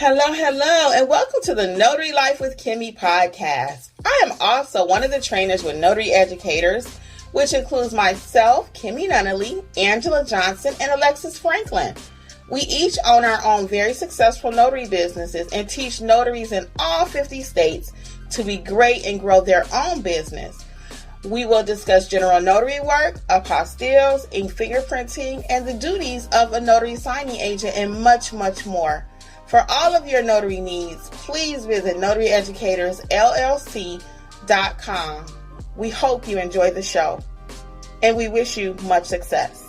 Hello, and welcome to the Notary Life with Kimmi Podcast. I am also one of the trainers with Notary Educators, which includes myself, Kimberly Nunnally, Angela Johnson, and Alexis Franklin. We each own our own very successful notary businesses and teach notaries in all 50 states to be great and grow their own business. We will discuss general notary work, apostilles, ink fingerprinting, and the duties of a notary signing agent, and much, much more. For all of your notary needs, please visit notaryeducatorsllc.com. We hope you enjoy the show, and we wish you much success.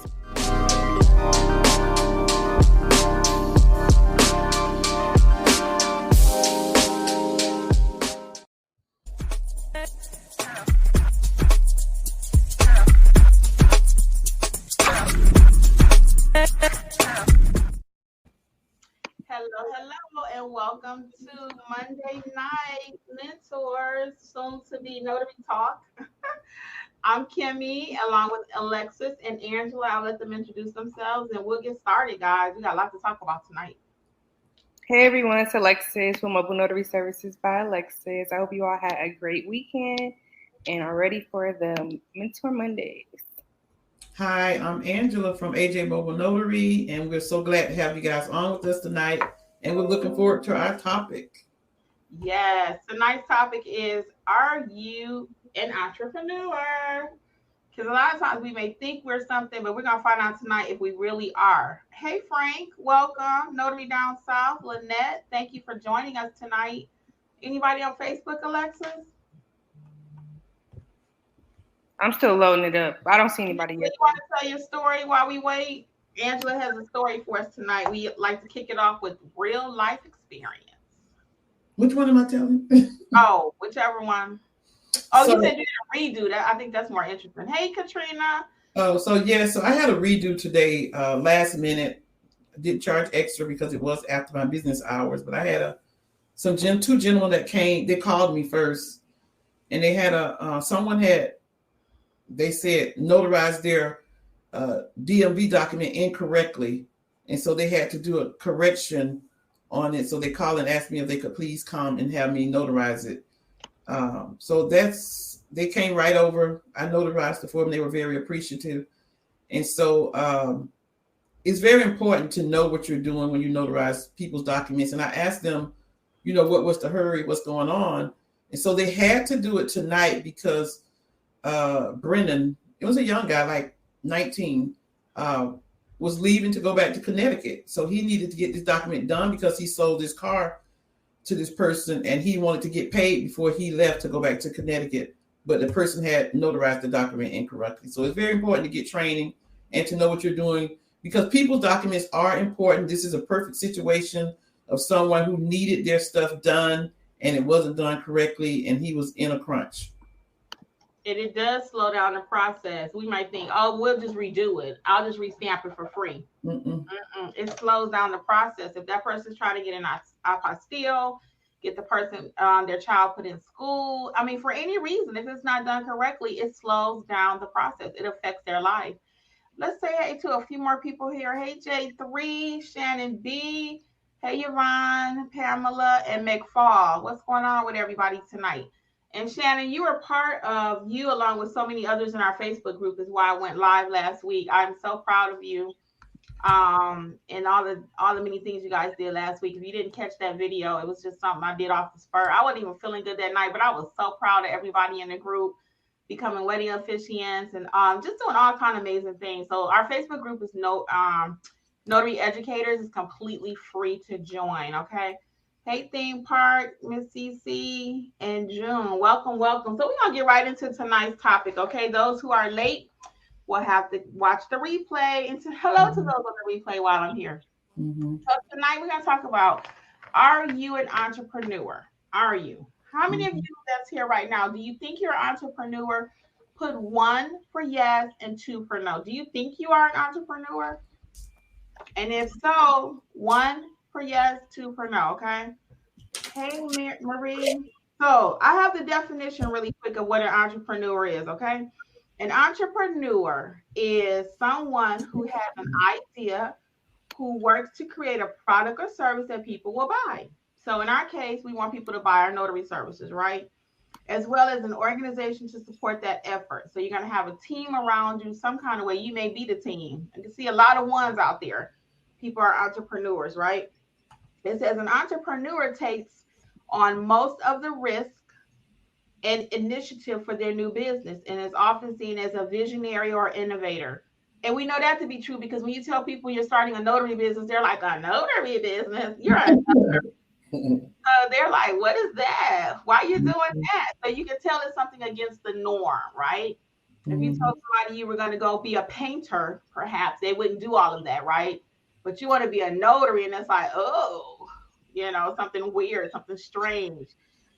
Hello, and welcome to Monday Night Mentors, soon to be Notary Talk. I'm Kimmi, along with Alexis and Angela. I'll let them introduce themselves, and we'll get started, guys. We got a lot to talk about tonight. Hey everyone, it's Alexis from Mobile Notary Services by Alexis. I hope you all had a great weekend and are ready for the Mentor Mondays. Hi, I'm Angela from AJ Mobile Notary, and we're so glad to have you guys on with us tonight, and we're looking forward to our topic. Yes, tonight's topic is, are you an entrepreneur? Because a lot of times we may think we're something, but we're going to find out tonight if we really are. Hey, Frank, welcome. Notary Down South. Lynette, thank you for joining us tonight. Anybody on Facebook, Alexis? I'm still loading it up. I don't see anybody yet. You want to tell your story while we wait? Angela has a story for us tonight. We like to kick it off with real life experience. Which one am I telling? Oh, whichever one. Oh, so, you said you did a redo. That I think that's more interesting. Hey, Katrina. Oh, so I had a redo today, last minute. I did charge extra because it was after my business hours, but I had two gentlemen that came. They called me first, and they had they said notarized their DMV document incorrectly, and so they had to do a correction on it. So they called and asked me if they could please come and have me notarize it. So they came right over. I notarized it for them. They were very appreciative, and so it's very important to know what you're doing when you notarize people's documents. And I asked them, what was the hurry, what's going on, and so they had to do it tonight because Brennan, it was a young guy, like 19, was leaving to go back to Connecticut. So he needed to get this document done because he sold his car to this person and he wanted to get paid before he left to go back to Connecticut. But the person had notarized the document incorrectly. So it's very important to get training and to know what you're doing because people's documents are important. This is a perfect situation of someone who needed their stuff done and it wasn't done correctly and he was in a crunch. And it does slow down the process. We might think, oh, we'll just redo it. I'll just restamp it for free. It slows down the process. If that person's trying to get an apostille, get the person, their child put in school. I mean, for any reason, if it's not done correctly, it slows down the process. It affects their life. Let's say hey to a few more people here. Hey, J3, Shannon B. Hey, Yvonne, Pamela, and McFall. What's going on with everybody tonight? And Shannon, you were part of, you along with so many others in our Facebook group is why I went live last week. I'm so proud of you and all the many things you guys did last week. If you didn't catch that video, it was just something I did off the spur. I wasn't even feeling good that night, but I was so proud of everybody in the group becoming wedding officiants and just doing all kind of amazing things. So our Facebook group is Notary Educators. Is completely free to join, okay? Hey, Theme Park, Miss CC, and June. Welcome. So we're going to get right into tonight's topic, okay? Those who are late will have to watch the replay. And hello to those on the replay while I'm here. So tonight we're going to talk about, are you an entrepreneur? Are you? How many of you that's here right now, do you think you're an entrepreneur? Put 1 for yes and 2 for no. Do you think you are an entrepreneur? And if so, 1 for yes, 2 for no, okay? Hey, Marie. So I have the definition really quick of what an entrepreneur is, okay? An entrepreneur is someone who has an idea who works to create a product or service that people will buy. So in our case, we want people to buy our notary services, right? As well as an organization to support that effort. So you're going to have a team around you, some kind of way. You may be the team. You can see a lot of ones out there. People are entrepreneurs, right? It says an entrepreneur takes on most of the risk and initiative for their new business and is often seen as a visionary or innovator. And we know that to be true because when you tell people you're starting a notary business, they're like, a notary business? You're a notary. They're like, what is that? Why are you doing that? So you can tell it's something against the norm, right? If you told somebody you were going to go be a painter, perhaps they wouldn't do all of that, right? But you want to be a notary, and it's like, oh, something weird, something strange.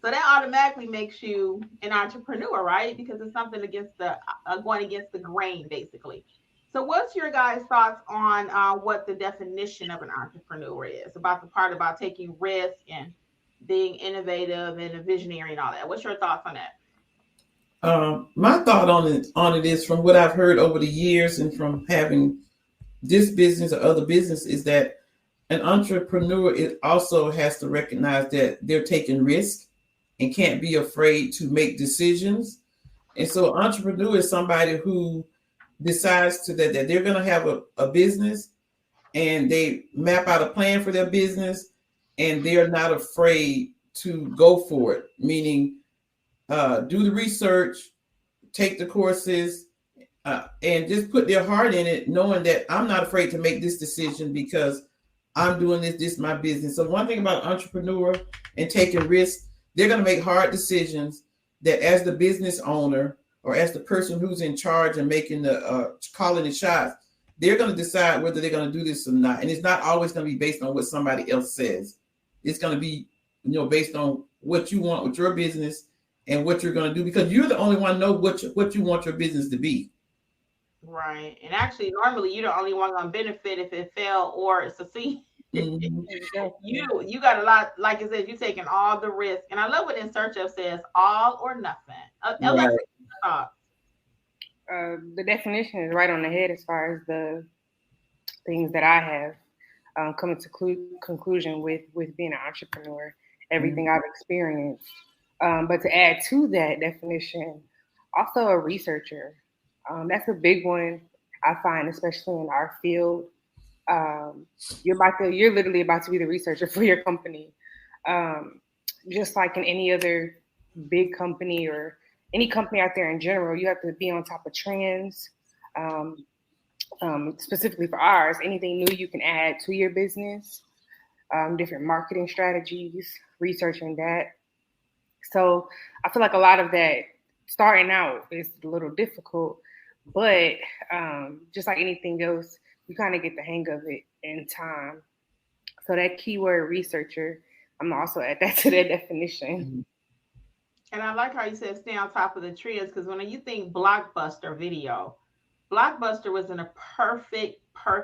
So that automatically makes you an entrepreneur, right? Because it's something against the going against the grain, basically. So what's your guys' thoughts on what the definition of an entrepreneur is, about the part about taking risk and being innovative and a visionary and all that? What's your thoughts on that? My thought on it is, from what I've heard over the years and from having this business or other business, is that an entrepreneur, it also has to recognize that they're taking risk and can't be afraid to make decisions. And so an entrepreneur is somebody who decides that they're going to have a business, and they map out a plan for their business, and they're not afraid to go for it, meaning do the research, take the courses, and just put their heart in it, knowing that I'm not afraid to make this decision because I'm doing this is my business. So one thing about entrepreneur and taking risks, they're going to make hard decisions that as the business owner or as the person who's in charge and making the calling the shots, they're going to decide whether they're going to do this or not. And it's not always going to be based on what somebody else says. It's going to be, based on what you want with your business and what you're going to do, because you're the only one know what you want your business to be. Right. And actually, normally you're the only one going to benefit if it fail or succeed. You got a lot, like I said, you're taking all the risk. And I love what In Search Of says, all or nothing. Alexis, the definition is right on the head as far as the things that I have come to conclusion with being an entrepreneur, everything I've experienced. But to add to that definition, also a researcher. That's a big one, I find, especially in our field. You're literally about to be the researcher for your company. Just like in any other big company or any company out there in general, you have to be on top of trends. Specifically for ours, anything new you can add to your business, different marketing strategies, researching that. So I feel like a lot of that starting out is a little difficult, but just like anything else, you kind of get the hang of it in time. So that keyword researcher, I'm also add that to that definition. And I like how you said stay on top of the trends, because when you think Blockbuster video, Blockbuster was in a perfect.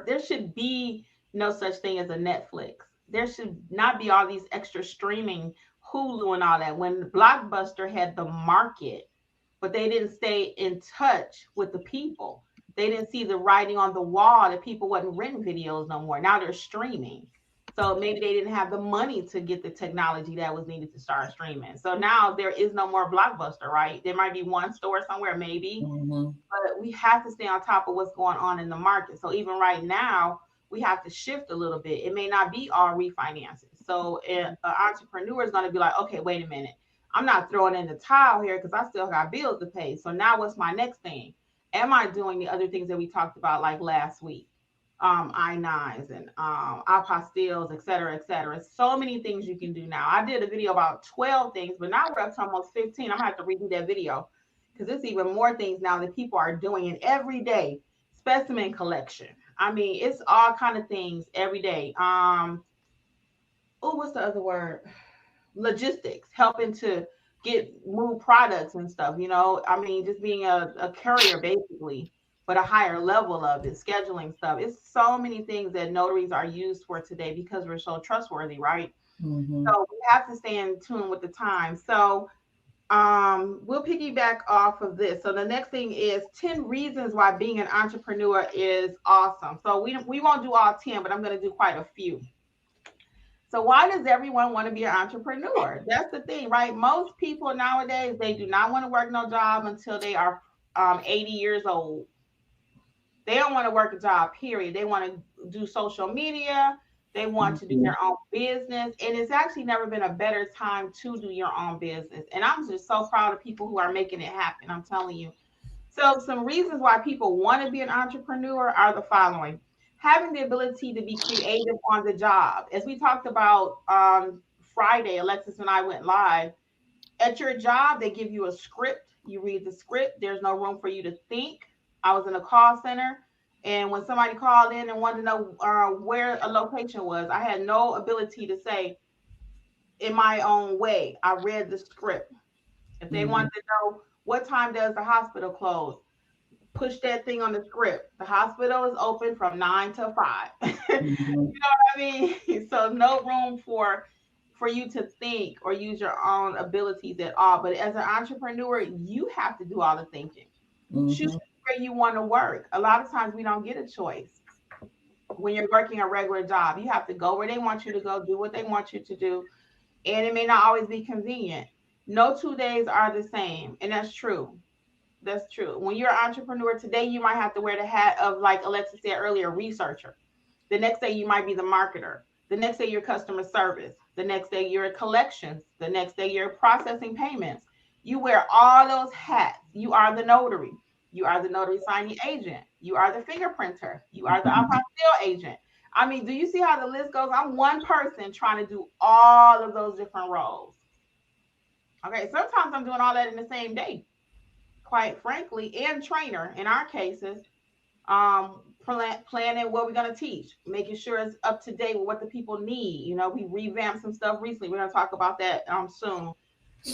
There should be no such thing as a Netflix. There should not be all these extra streaming, Hulu and all that. When Blockbuster had the market, but they didn't stay in touch with the people. They didn't see the writing on the wall that people wasn't renting videos no more. Now they're streaming. So maybe they didn't have the money to get the technology that was needed to start streaming. So now there is no more Blockbuster, right? There might be one store somewhere, maybe, but we have to stay on top of what's going on in the market. So even right now, we have to shift a little bit. It may not be all refinances. So an entrepreneur is going to be like, okay, wait a minute. I'm not throwing in the towel here because I still got bills to pay. So now what's my next thing? Am I doing the other things that we talked about like last week? I-9s and apostilles, et cetera, et cetera. So many things you can do now. I did a video about 12 things, but now we're up to almost 15. I'm gonna have to redo that video because there's even more things now that people are doing it every day. Specimen collection. I mean, it's all kind of things every day. What's the other word? Logistics, helping to move products and stuff, I mean, just being a courier basically, but a higher level of it, scheduling stuff. It's so many things that notaries are used for today because we're so trustworthy, right? So we have to stay in tune with the time. So we'll piggyback off of this. So the next thing is 10 reasons why being an entrepreneur is awesome. So we won't do all 10, but I'm going to do quite a few. So why does everyone want to be an entrepreneur? That's the thing, right? Most people nowadays, they do not want to work no job until they are 80 years old. They don't want to work a job, period. They want to do social media. They want to do their own business. And it's actually never been a better time to do your own business. And I'm just so proud of people who are making it happen. I'm telling you. So some reasons why people want to be an entrepreneur are the following. Having the ability to be creative on the job. As we talked about Friday, Alexis and I went live. At your job, they give you a script. You read the script. There's no room for you to think. I was in a call center. And when somebody called in and wanted to know where a location was, I had no ability to say in my own way. I read the script. If they wanted to know what time does the hospital close, push that thing on the script. The hospital is open from 9 to 5. You know what I mean? So no room for you to think or use your own abilities at all. But as an entrepreneur, you have to do all the thinking. Choose where you want to work. A lot of times we don't get a choice. When you're working a regular job, you have to go where they want you to go, do what they want you to do. And it may not always be convenient. No 2 days are the same. And that's true. That's true. When you're an entrepreneur today, you might have to wear the hat of, like Alexis said earlier, researcher. The next day you might be the marketer. The next day you're customer service. The next day you're collections. The next day you're processing payments. You wear all those hats. You are the notary. You are the notary signing agent. You are the fingerprinter. You are the apostille agent. I mean, do you see how the list goes? I'm one person trying to do all of those different roles. Okay, sometimes I'm doing all that in the same day, quite frankly, and trainer in our cases, planning what we're going to teach, making sure it's up to date with what the people need. You know, we revamped some stuff recently. We're going to talk about that soon.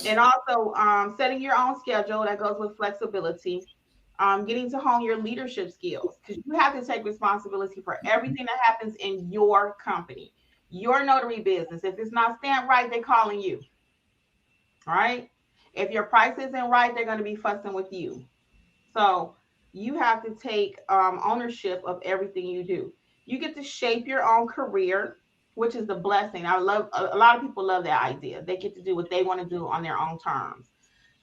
And also setting your own schedule that goes with flexibility. Getting to hone your leadership skills, because you have to take responsibility for everything that happens in your company, your notary business. If it's not stamped right, they're calling you. All right. If your price isn't right, they're going to be fussing with you. So you have to take ownership of everything you do. You get to shape your own career, which is the blessing. A lot of people love that idea. They get to do what they want to do on their own terms.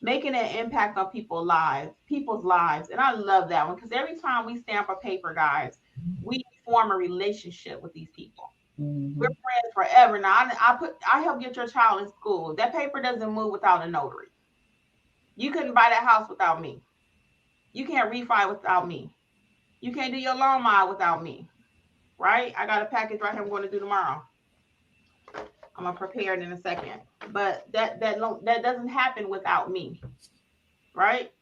Making an impact on people's lives. And I love that one, because every time we stamp a paper, guys, we form a relationship with these people. We're friends forever. Now, I help get your child in school. That paper doesn't move without a notary. You couldn't buy that house without me. You can't refi without me. You can't do your loan mile without me, right? I got a package right here I'm going to do tomorrow. I'm gonna prepare it in a second, but that doesn't happen without me, right?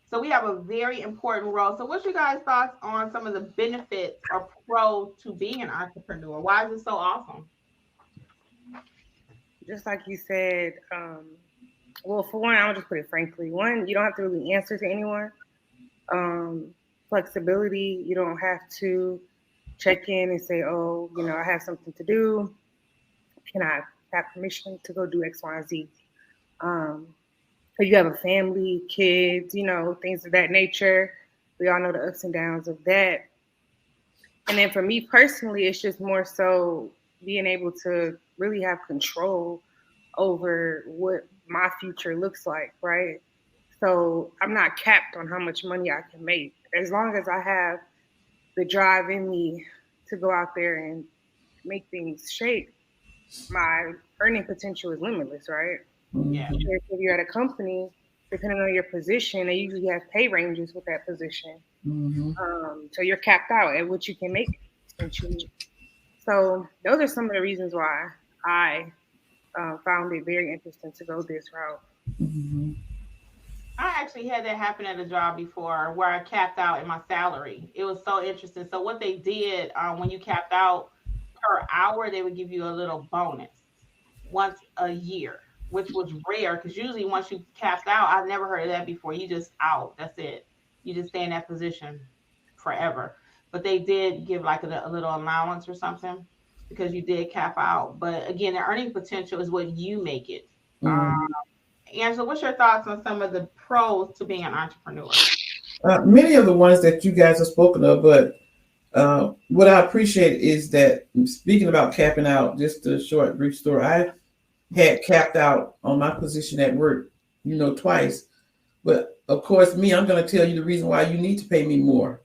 So we have a very important role. So what's your guys' thoughts on some of the benefits or pros to being an entrepreneur? Why is it so awesome? Just like you said, well, for one, I'll just put it frankly. One, you don't have to really answer to anyone. Flexibility, you don't have to check in and say, oh, I have something to do. Can I have permission to go do X, Y, and Z? If you have a family, kids, things of that nature. We all know the ups and downs of that. And then for me personally, it's just more so being able to really have control over what my future looks like, right? So I'm not capped on how much money I can make. As long as I have the drive in me to go out there and make things shake, my earning potential is limitless, right? Yeah. If you're at a company, depending on your position, they usually have pay ranges with that position. So you're capped out at what you can make, essentially. So those are some of the reasons why I found it very interesting to go this route. I actually had that happen at a job before where I capped out in my salary. It was so interesting. So what they did when you capped out per hour, they would give you a little bonus once a year, which was rare, because usually once you capped out, I've never heard of that before. You just out. That's it. You just stay in that position forever. But they did give like a little allowance or something because you did cap out. But again, the earning potential is what you make it. Angela, what's your thoughts on some of the pros to being an entrepreneur? Many of the ones that you guys have spoken of, but what I appreciate is that, speaking about capping out, just a short, brief story, I had capped out on my position at work, twice. But of course, I'm going to tell you the reason why you need to pay me more,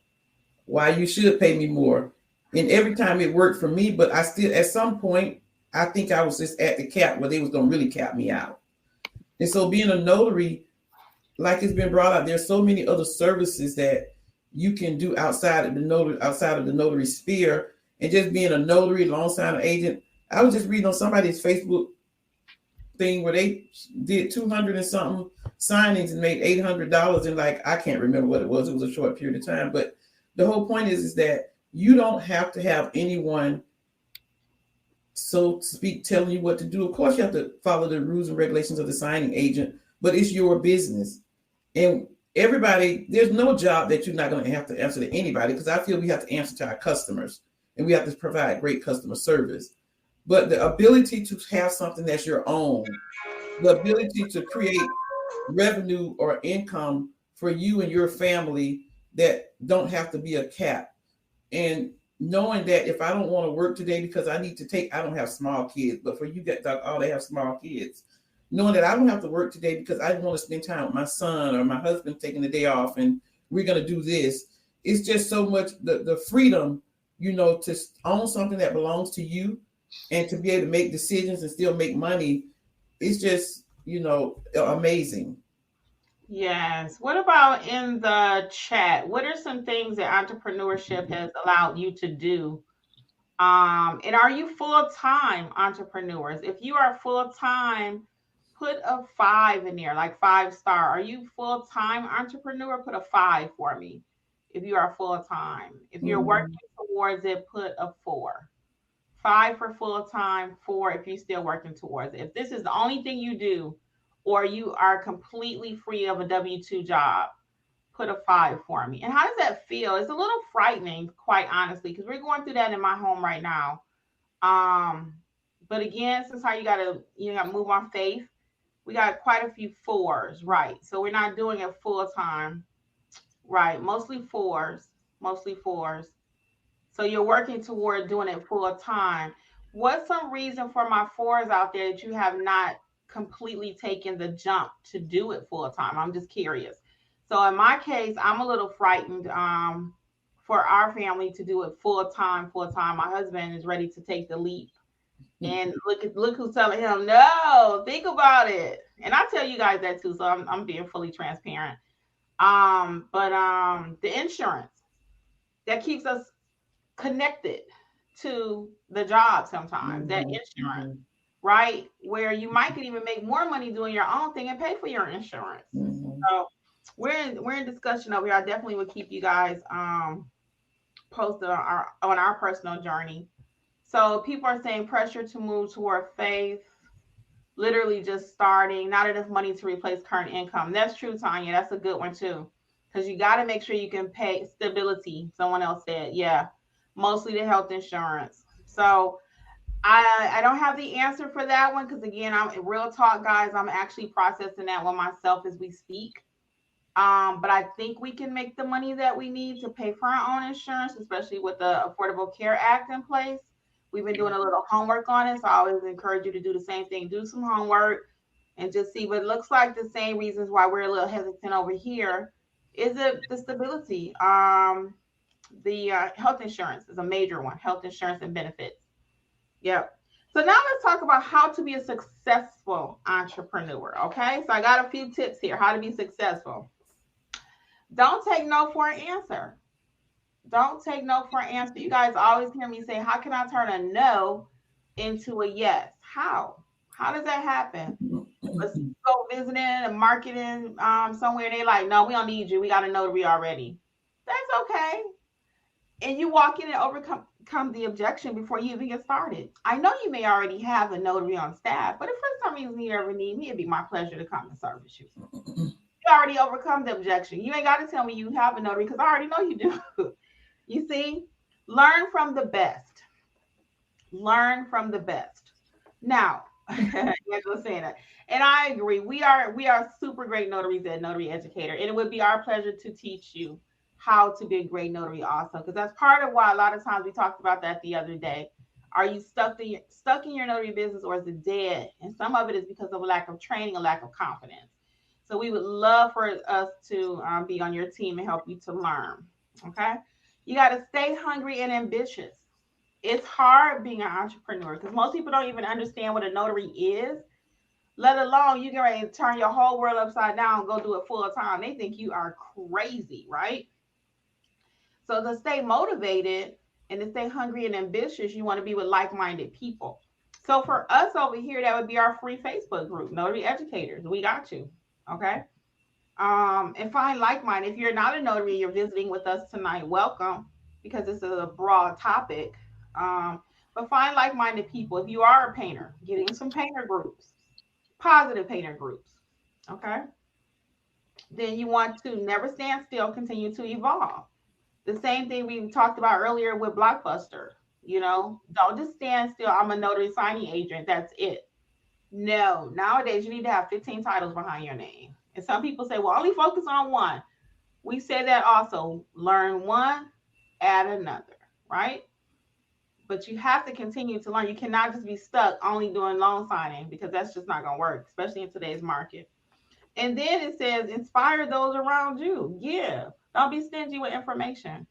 why you should pay me more. And every time it worked for me, but I still, at some point, I think I was just at the cap where they was going to really cap me out. And so being a notary, like it's been brought out, there's so many other services that you can do outside of the notary sphere. And just being a notary, loan signing agent, I was just reading on somebody's Facebook thing where they did 200 and something signings and made $800, and I can't remember what it was. It was a short period of time, but the whole point is that you don't have to have anyone, so to speak, telling you what to do. Of course, you have to follow the rules and regulations of the signing agent, but it's your business. And everybody, there's no job that you're not going to have to answer to anybody, because I feel we have to answer to our customers and we have to provide great customer service. But the ability to have something that's your own, the ability to create revenue or income for you and your family that don't have to be a cap. And knowing that if I don't want to work today because I don't have small kids, but for you that they have small kids, knowing that I don't have to work today because I want to spend time with my son or my husband taking the day off and we're going to do this. It's just so much the freedom, to own something that belongs to you and to be able to make decisions and still make money. It's just, amazing. Yes. What about in the chat? What are some things that entrepreneurship has allowed you to do? And are you full-time entrepreneurs? If you are full-time, put a 5 in there, like 5-star. Are you full-time entrepreneur? Put a 5 for me. If you are full-time. If you're working towards it, put a 4. 5 for full-time, 4 if you're still working towards it. If this is the only thing you do, or you are completely free of a W-2 job, put a 5 for me. And how does that feel? It's a little frightening, quite honestly, because we're going through that in my home right now. But again, since how you gotta move on faith, we got quite a few 4s, right? So we're not doing it full time, right? Mostly 4s. So you're working toward doing it full time. What's some reason for my 4s out there that you have not completely taken the jump to do it full time? I'm just curious. So in my case, I'm a little frightened for our family to do it full time. My husband is ready to take the leap. And look who's telling him, no, think about it. And I tell you guys that too. So I'm being fully transparent. But the insurance that keeps us connected to the job sometimes, that insurance, right? Where you might could even make more money doing your own thing and pay for your insurance. So we're in discussion over here. I definitely would keep you guys posted on our personal journey. So people are saying pressure to move toward faith, literally just starting, not enough money to replace current income. That's true, Tanya. That's a good one too. Because you got to make sure you can pay stability. Someone else said, yeah, mostly the health insurance. So I don't have the answer for that one. Because again, I'm real talk, guys. I'm actually processing that one myself as we speak. But I think we can make the money that we need to pay for our own insurance, especially with the Affordable Care Act in place. We've been doing a little homework on it. So I always encourage you to do the same thing. Do some homework and just see. But it looks like the same reasons why we're a little hesitant over here. Is it the stability? The health insurance is a major one. Health insurance and benefits. Yep. So now let's talk about how to be a successful entrepreneur. Okay. So I got a few tips here. How to be successful. Don't take no for an answer. Don't take no for an answer. You guys always hear me say, how can I turn a no into a yes? How? How does that happen? Let's go visiting and marketing somewhere. They're like, no, we don't need you. We got a notary already. That's okay. And you walk in and overcome the objection before you even get started. I know you may already have a notary on staff, but if for some reason you ever need me, it'd be my pleasure to come and service you. You already overcome the objection. You ain't got to tell me you have a notary because I already know you do. You see, learn from the best. Learn from the best. Now, Angela saying that. And I agree. We are super great notaries at Notary Educator. And it would be our pleasure to teach you how to be a great notary also. Because that's part of why a lot of times we talked about that the other day. Are you stuck in your notary business, or is it dead? And some of it is because of a lack of training, a lack of confidence. So we would love for us to be on your team and help you to learn. Okay. You got to stay hungry and ambitious. It's hard being an entrepreneur because most people don't even understand what a notary is, let alone you get ready to turn your whole world upside down and go do it full time. They think you are crazy, right? So to stay motivated and to stay hungry and ambitious, you want to be with like-minded people. So for us over here, that would be our free Facebook group, Notary Educators. We got you. Okay. And find like-minded. If you're not a notary, you're visiting with us tonight, welcome, because this is a broad topic. But find like-minded people. If you are a painter, get in some painter groups, positive painter groups. Okay. Then you want to never stand still, continue to evolve. The same thing we talked about earlier with Blockbuster. Don't just stand still. I'm a notary signing agent. That's it. No, nowadays you need to have 15 titles behind your name. And some people say, well, only focus on one. We say that also. Learn one, add another, right? But you have to continue to learn. You cannot just be stuck only doing loan signing, because that's just not going to work, especially in today's market. And then it says, inspire those around you. Give. Don't be stingy with information.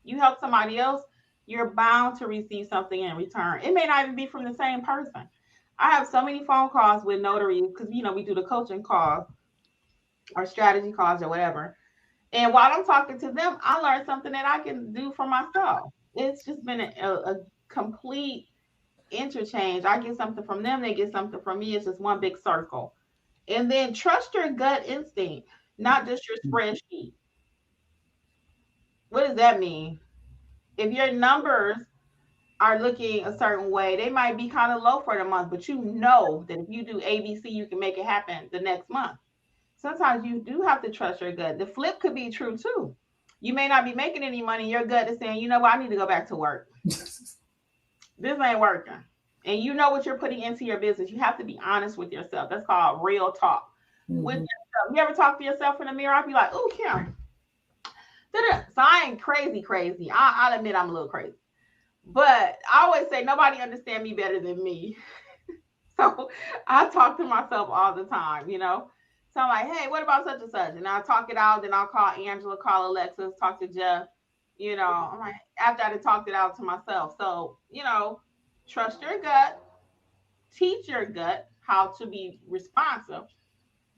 You help somebody else, you're bound to receive something in return. It may not even be from the same person. I have so many phone calls with notaries because, we do the coaching calls or strategy calls or whatever. And while I'm talking to them, I learned something that I can do for myself. It's just been a complete interchange. I get something from them, they get something from me. It's just one big circle. And then trust your gut instinct, not just your spreadsheet. What does that mean? If your numbers are looking a certain way, they might be kind of low for the month, but you know that if you do ABC, you can make it happen the next month. Sometimes you do have to trust your gut. The flip could be true too. You may not be making any money. Your gut is saying, you know what, I need to go back to work. This ain't working. And you know what you're putting into your business. You have to be honest with yourself. That's called real talk. With yourself. You ever talk to yourself in the mirror? I'll be like, oh, Kim. So I ain't crazy. I'll admit I'm a little crazy. But I always say nobody understands me better than me. So I talk to myself all the time, So I'm like, hey, what about such and such? And I'll talk it out. Then I'll call Angela, call Alexis, talk to Jeff. I'm like, after I talked it out to myself. So, trust your gut, teach your gut how to be responsive,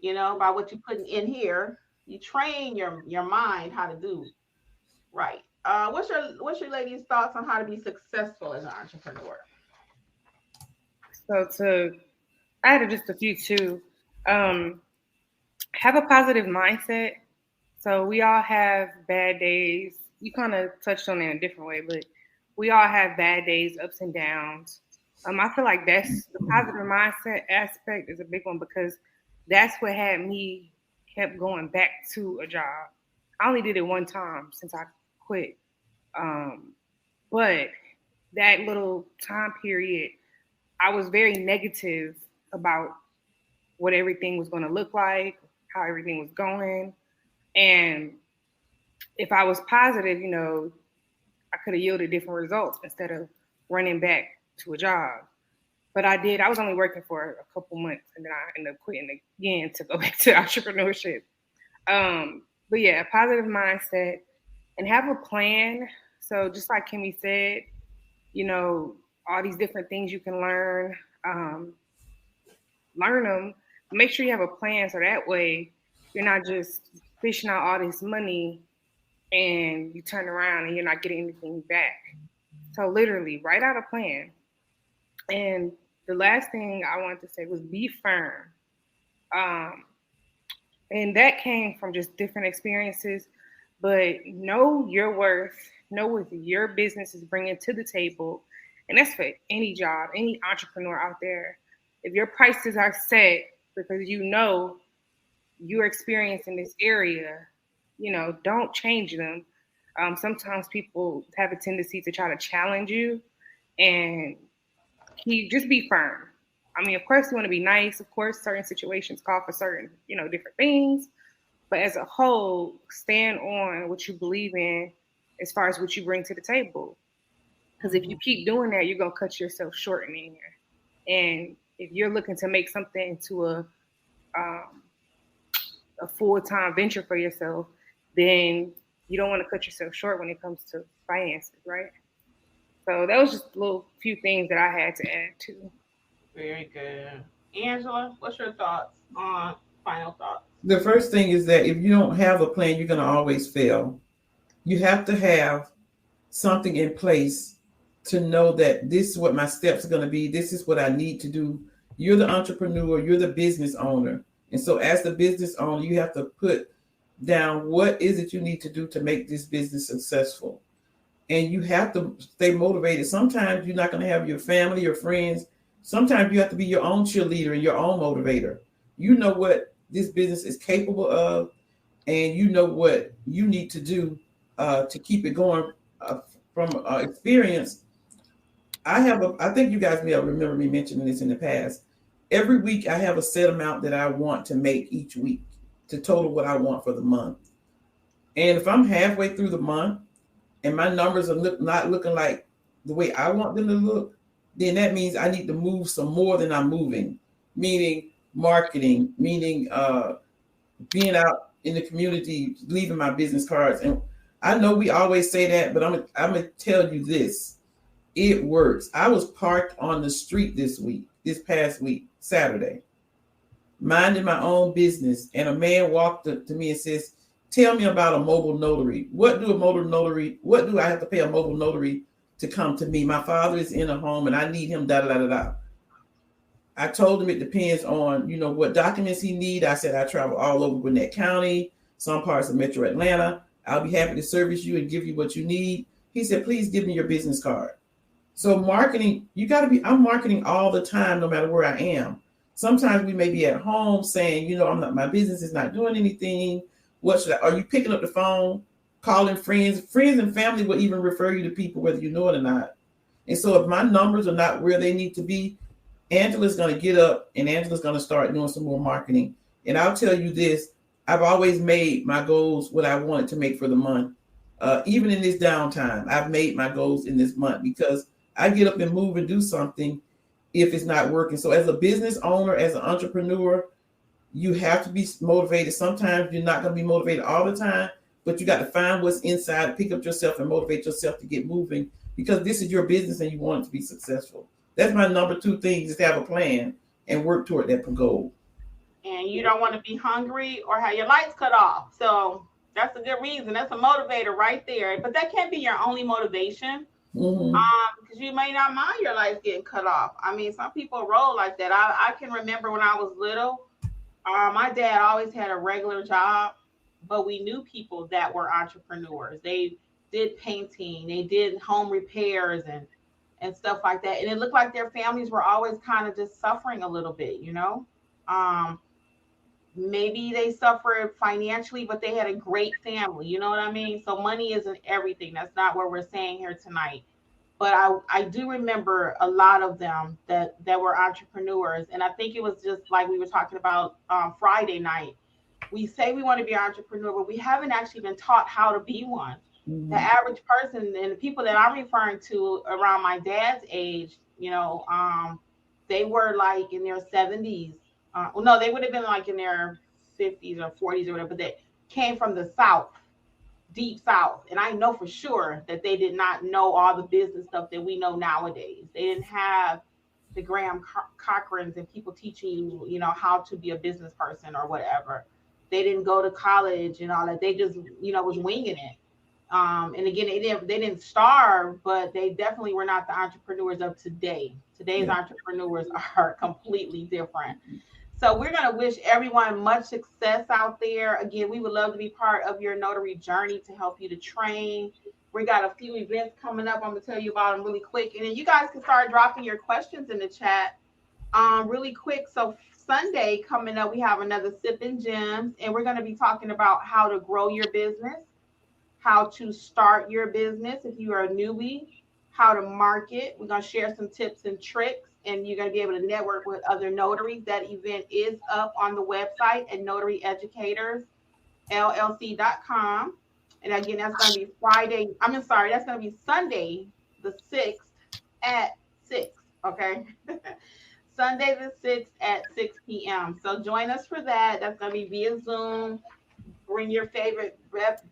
by what you're putting in here. You train your mind how to do right. What's your ladies' thoughts on how to be successful as an entrepreneur? So I added just a few too. Have a positive mindset. So we all have bad days. You kind of touched on it in a different way, but we all have bad days, ups and downs. I feel like that's the positive mindset aspect is a big one, because that's what had me kept going back to a job. I only did it one time since I quit. But that little time period, I was very negative about what everything was going to look like, how everything was going. And if I was positive, I could have yielded different results instead of running back to a job. But I did. I was only working for a couple months, and then I ended up quitting again to go back to entrepreneurship. But yeah, positive mindset and have a plan. So just like Kimmi said, all these different things you can learn, learn them. Make sure you have a plan, so that way you're not just fishing out all this money and you turn around and you're not getting anything back. So literally write out a plan. And the last thing I wanted to say was be firm. And that came from just different experiences, but know your worth, know what your business is bringing to the table. And that's for any job, any entrepreneur out there. If your prices are set because you're experienced in this area, don't change them. Sometimes people have a tendency to try to challenge you, and just be firm. I mean, of course, you want to be nice. Of course, certain situations call for certain, different things. But as a whole, stand on what you believe in as far as what you bring to the table. Because if you keep doing that, you're going to cut yourself short in here. And if you're looking to make something into a full-time venture for yourself, then you don't want to cut yourself short when it comes to finances, right? So that was just a little few things that I had to add to. Very good. Angela, what's your thoughts on final thoughts? The first thing is that if you don't have a plan, you're going to always fail. You have to have something in place to know that this is what my steps are going to be. This is what I need to do. You're the entrepreneur. You're the business owner. And so as the business owner, you have to put down what is it you need to do to make this business successful. And you have to stay motivated. Sometimes you're not going to have your family, your friends. Sometimes you have to be your own cheerleader and your own motivator. You know what this business is capable of, and you know what you need to do to keep it going. From experience, I think you guys may have remember me mentioning this in the past. Every week I have a set amount that I want to make each week to total what I want for the month. And if I'm halfway through the month and my numbers are not looking like the way I want them to look, then that means I need to move some more than I'm moving, meaning marketing, meaning being out in the community, leaving my business cards. And I know we always say that, but I'm gonna tell you this. It works. I was parked on the street this past week, Saturday, minding my own business. And a man walked up to me and says, tell me about a mobile notary. What do I have to pay a mobile notary to come to me? My father is in a home and I need him, I told him it depends on, what documents he need. I said, I travel all over Gwinnett County, some parts of Metro Atlanta. I'll be happy to service you and give you what you need. He said, please give me your business card. So marketing, I'm marketing all the time, no matter where I am. Sometimes we may be at home saying, my business is not doing anything. Are you picking up the phone, calling friends? Friends and family will even refer you to people, whether you know it or not. And so if my numbers are not where they need to be, Angela's going to get up and Angela's going to start doing some more marketing. And I'll tell you this, I've always made my goals what I wanted to make for the month. Even in this downtime, I've made my goals in this month because I get up and move and do something if it's not working. So as a business owner, as an entrepreneur, you have to be motivated. Sometimes you're not going to be motivated all the time, but you got to find what's inside, pick up yourself and motivate yourself to get moving because this is your business and you want it to be successful. That's my number 2 thing, is to have a plan and work toward that goal. And you don't want to be hungry or have your lights cut off. So that's a good reason. That's a motivator right there. But that can't be your only motivation. Because you may not mind your lights getting cut off. I mean, some people roll like that. I can remember when I was little, my dad always had a regular job, but we knew people that were entrepreneurs. They did painting, they did home repairs and stuff like that. And it looked like their families were always kind of just suffering a little bit, maybe they suffered financially, but they had a great family. You know what I mean? So money isn't everything. That's not what we're saying here tonight. But I do remember a lot of them that were entrepreneurs. And I think it was just like we were talking about Friday night. We say we want to be an entrepreneur, but we haven't actually been taught how to be one. Mm-hmm. The average person and the people that I'm referring to around my dad's age, they were like in their 70s. No, they would have been like in their 50s or 40s or whatever, but they came from the South, deep South. And I know for sure that they did not know all the business stuff that we know nowadays. They didn't have the Graham Cochrans and people teaching you, how to be a business person or whatever. They didn't go to college and all that. They just, was winging it. And again, they didn't starve, but they definitely were not the entrepreneurs of today. Today's entrepreneurs are completely different. So we're going to wish everyone much success out there. Again, we would love to be part of your notary journey to help you to train. We got a few events coming up. I'm going to tell you about them really quick. And then you guys can start dropping your questions in the chat really quick. So Sunday coming up, we have another Sipping Gems. And we're going to be talking about how to grow your business, how to start your business if you are a newbie, how to market. We're going to share some tips and tricks. and you're going to be able to network with other notaries. That event is up on the website at notaryeducatorsllc.com. And again, that's going to be that's going to be Sunday the 6th at 6. Okay. Sunday the 6th at 6 p.m. So join us for that. That's going to be via Zoom. Bring your favorite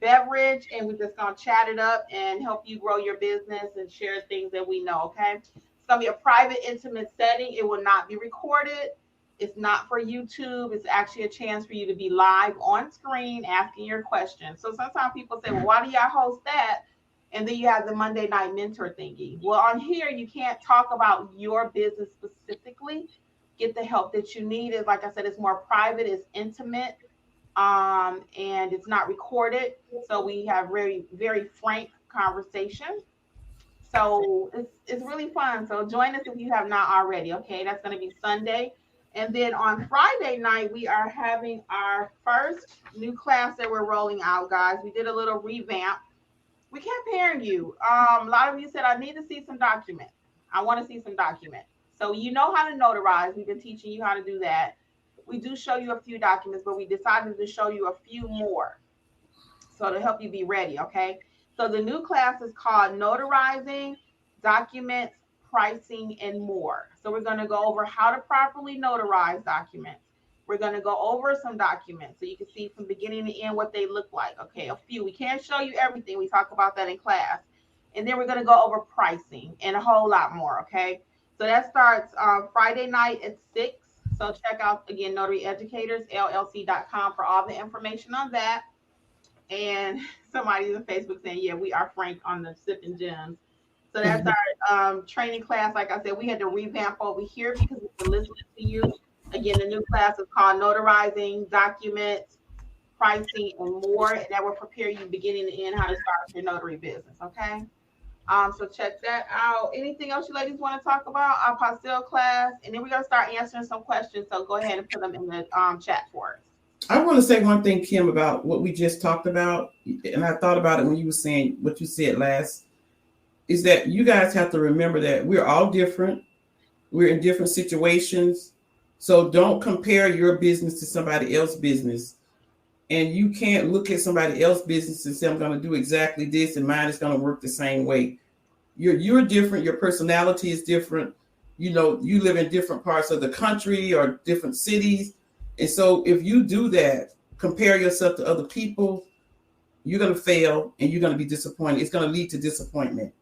beverage, and we're just going to chat it up and help you grow your business and share things that we know, okay? It's going to be a private, intimate setting. It will not be recorded. It's not for YouTube. It's actually a chance for you to be live on screen asking your questions. So sometimes people say, well, why do y'all host that? And then you have the Monday night mentor thingy. Well, on here, you can't talk about your business specifically. Get the help that you need. Like I said, it's more private, it's intimate, and it's not recorded. So we have very, very frank conversation. So it's really fun. So join us if you have not already. Okay, that's going to be Sunday. And then on Friday night, we are having our first new class that we're rolling out, guys. We did a little revamp. We kept hearing you. A lot of you said, I need to see some documents. I want to see some documents. So you know how to notarize. We've been teaching you how to do that. We do show you a few documents, but we decided to show you a few more. So to help you be ready, okay? So the new class is called Notarizing Documents, Pricing, and More. So we're going to go over how to properly notarize documents. We're going to go over some documents so you can see from beginning to end what they look like. Okay, a few. We can't show you everything. We talk about that in class. And then we're going to go over pricing and a whole lot more, okay? So that starts Friday night at 6. So check out, again, notaryeducatorsllc.com for all the information on that. And somebody's on Facebook saying, yeah, we are frank on the sipping gems. So that's our training class. Like I said, we had to revamp over here because we've been listening to you. Again, the new class is called Notarizing Documents, Pricing, and More. And that will prepare you beginning to end how to start your notary business, okay? So check that out. Anything else you ladies want to talk about? Our apostille class. And then we're going to start answering some questions. So go ahead and put them in the chat for us. I want to say one thing, Kim, about what we just talked about. And I thought about it when you were saying what you said last, is that you guys have to remember that we're all different. We're in different situations. So don't compare your business to somebody else's business. And you can't look at somebody else's business and say, I'm going to do exactly this and mine is going to work the same way. You're different. Your personality is different. You know, you live in different parts of the country or different cities. And so if you do that, compare yourself to other people, you're going to fail and you're going to be disappointed. It's going to lead to disappointment.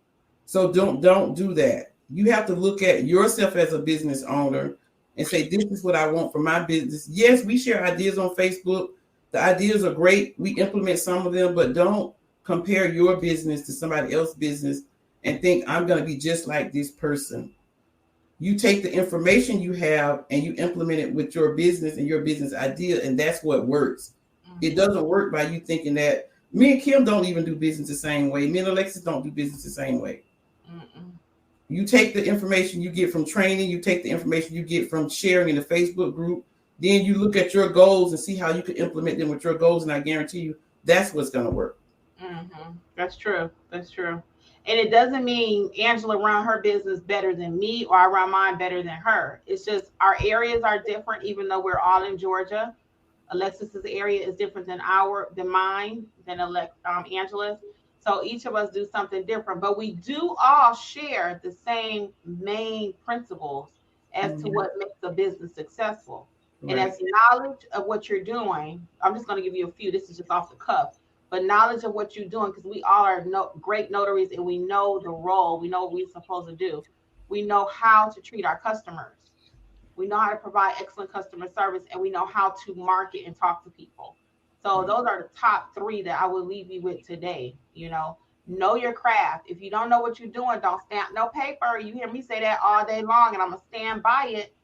So don't do that. You have to look at yourself as a business owner and say, this is what I want for my business. Yes, we share ideas on Facebook. The ideas are great. We implement some of them, but don't compare your business to somebody else's business and think I'm going to be just like this person. You take the information you have and you implement it with your business and your business idea, and that's what works. Mm-hmm. It doesn't work by you thinking that me and Kim don't even do business the same way. Me and Alexis don't do business the same way. Mm-mm. You take the information you get from training, you take the information you get from sharing in the Facebook group, then you look at your goals and see how you can implement them with your goals, and I guarantee you that's what's going to work. Mm-hmm. That's true. That's true. And it doesn't mean Angela run her business better than me or I run mine better than her. It's just our areas are different, even though we're all in Georgia. Alexis's area is different than mine, than Angela's. So each of us do something different, but we do all share the same main principles as to what makes a business successful. Right. And that's knowledge of what you're doing. I'm just going to give you a few. This is just off the cuff. But knowledge of what you're doing, because we all are great notaries and we know the role. We know what we're supposed to do. We know how to treat our customers. We know how to provide excellent customer service, and we know how to market and talk to people. So those are the top 3 that I will leave you with today. You know your craft. If you don't know what you're doing, don't stamp no paper. You hear me say that all day long, and I'm going to stand by it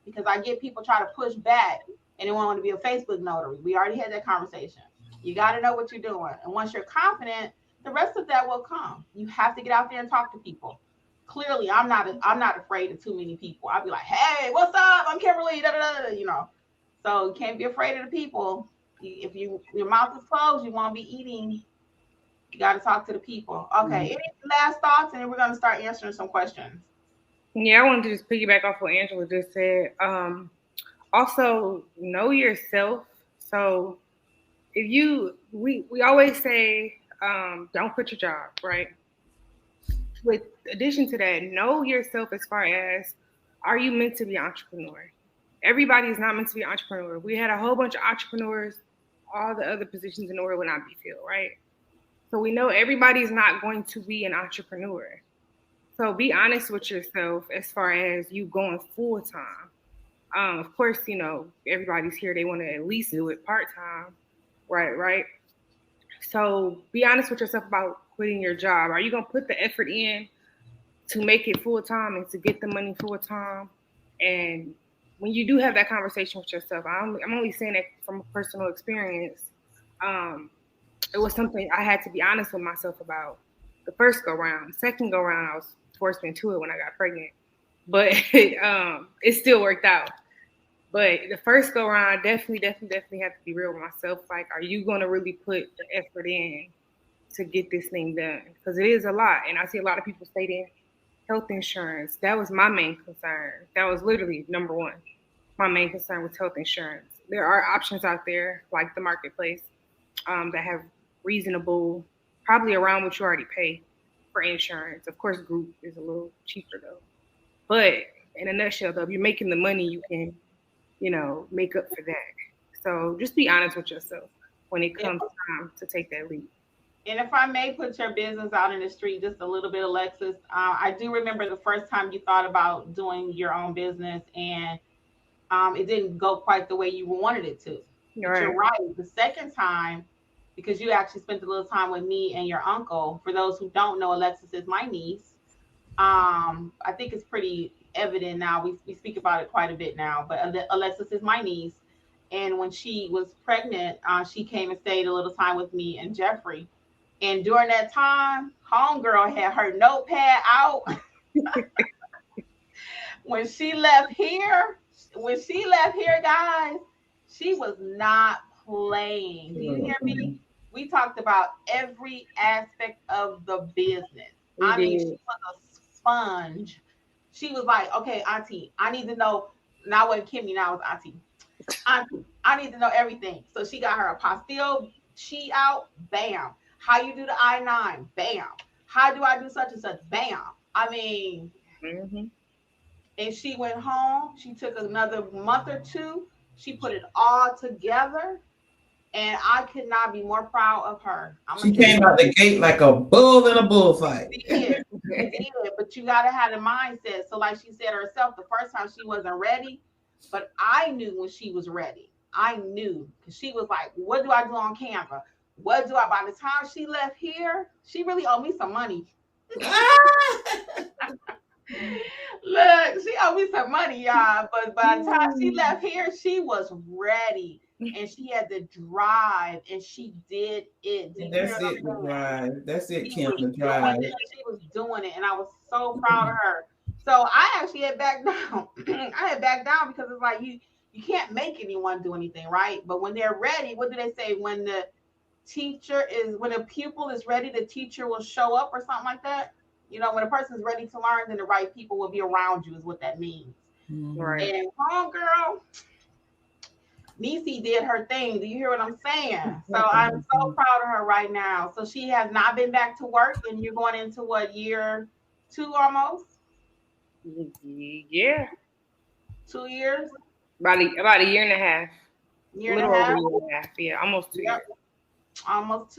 because I get people try to push back and they want to be a Facebook notary. We already had that conversation. You got to know what you're doing. And once you're confident, the rest of that will come. You have to get out there and talk to people. Clearly, I'm not afraid of too many people. I'll be like, hey, what's up? I'm Kimberly, So you can't be afraid of the people. If your mouth is closed, you won't be eating. You got to talk to the people. Okay. Any last thoughts? And then we're going to start answering some questions. Yeah, I wanted to just piggyback off what Angela just said. Also, know yourself. So if we always say, don't quit your job, right? With addition to that, know yourself as far as, are you meant to be an entrepreneur? Everybody is not meant to be an entrepreneur. We had a whole bunch of entrepreneurs, all the other positions in the world would not be filled, right? So we know everybody's not going to be an entrepreneur. So be honest with yourself as far as you going full time. Of course, everybody's here. They want to at least do it part time, right? So be honest with yourself about quitting your job. Are you going to put the effort in to make it full time and to get the money full time? And when you do have that conversation with yourself, I'm only saying that from a personal experience. It was something I had to be honest with myself about the first go round. Second go round, I was forced into it when I got pregnant, but it still worked out. But the first go round, I definitely have to be real with myself. Like, are you going to really put the effort in to get this thing done? Because it is a lot. And I see a lot of people stating health insurance. That was my main concern. That was literally number one. My main concern was health insurance. There are options out there like the marketplace that have reasonable, probably around what you already pay for insurance. Of course, group is a little cheaper though. But in a nutshell, though, if you're making the money, you can, make up for that. So just be honest with yourself when it comes time to take that leap. And if I may put your business out in the street just a little bit, Alexis, I do remember the first time you thought about doing your own business and it didn't go quite the way you wanted it to. Right. You're right. The second time, because you actually spent a little time with me and your uncle. For those who don't know, Alexis is my niece. I think it's pretty evident now. We speak about it quite a bit now, but Alexis is my niece. And when she was pregnant, she came and stayed a little time with me and Jeffrey. And during that time, homegirl had her notepad out. When she left here, guys, she was not playing. Do you hear me? We talked about every aspect of the business. I mean, she was a sponge. She was like, okay, Auntie, I need to know. Now when Kimmi, now it's Auntie. Auntie, I need to know everything. So she got her apostille sheet out. Bam. How you do the I-9? Bam. How do I do such and such? Bam. I mean, and she went home. She took another month or two. She put it all together. And I could not be more proud of her. She came out the gate like a bull in a bullfight. It did, but you got to have the mindset. So like she said herself, the first time she wasn't ready, but I knew when she was ready. I knew, because she was like, what do I do on Canva? By the time she left here, she really owed me some money. Look, she owed me some money, y'all. But by the time she left here, she was ready. And she had the drive, and she did it. That's it, the drive. That's it, Kim, the drive. She was doing it, and I was so proud of her. So I actually had backed down. I had backed down because it's like you can't make anyone do anything, right? But when they're ready, what do they say? When the pupil is ready, the teacher will show up or something like that. When a person's ready to learn, then the right people will be around you is what that means. Right. And homegirl, Niecy did her thing. Do you hear what I'm saying? So I'm so proud of her right now. So she has not been back to work, and you're going into what, year 2 almost? Yeah. 2 years? About a year and a half. Year and a half? Yeah, almost 2 years. Almost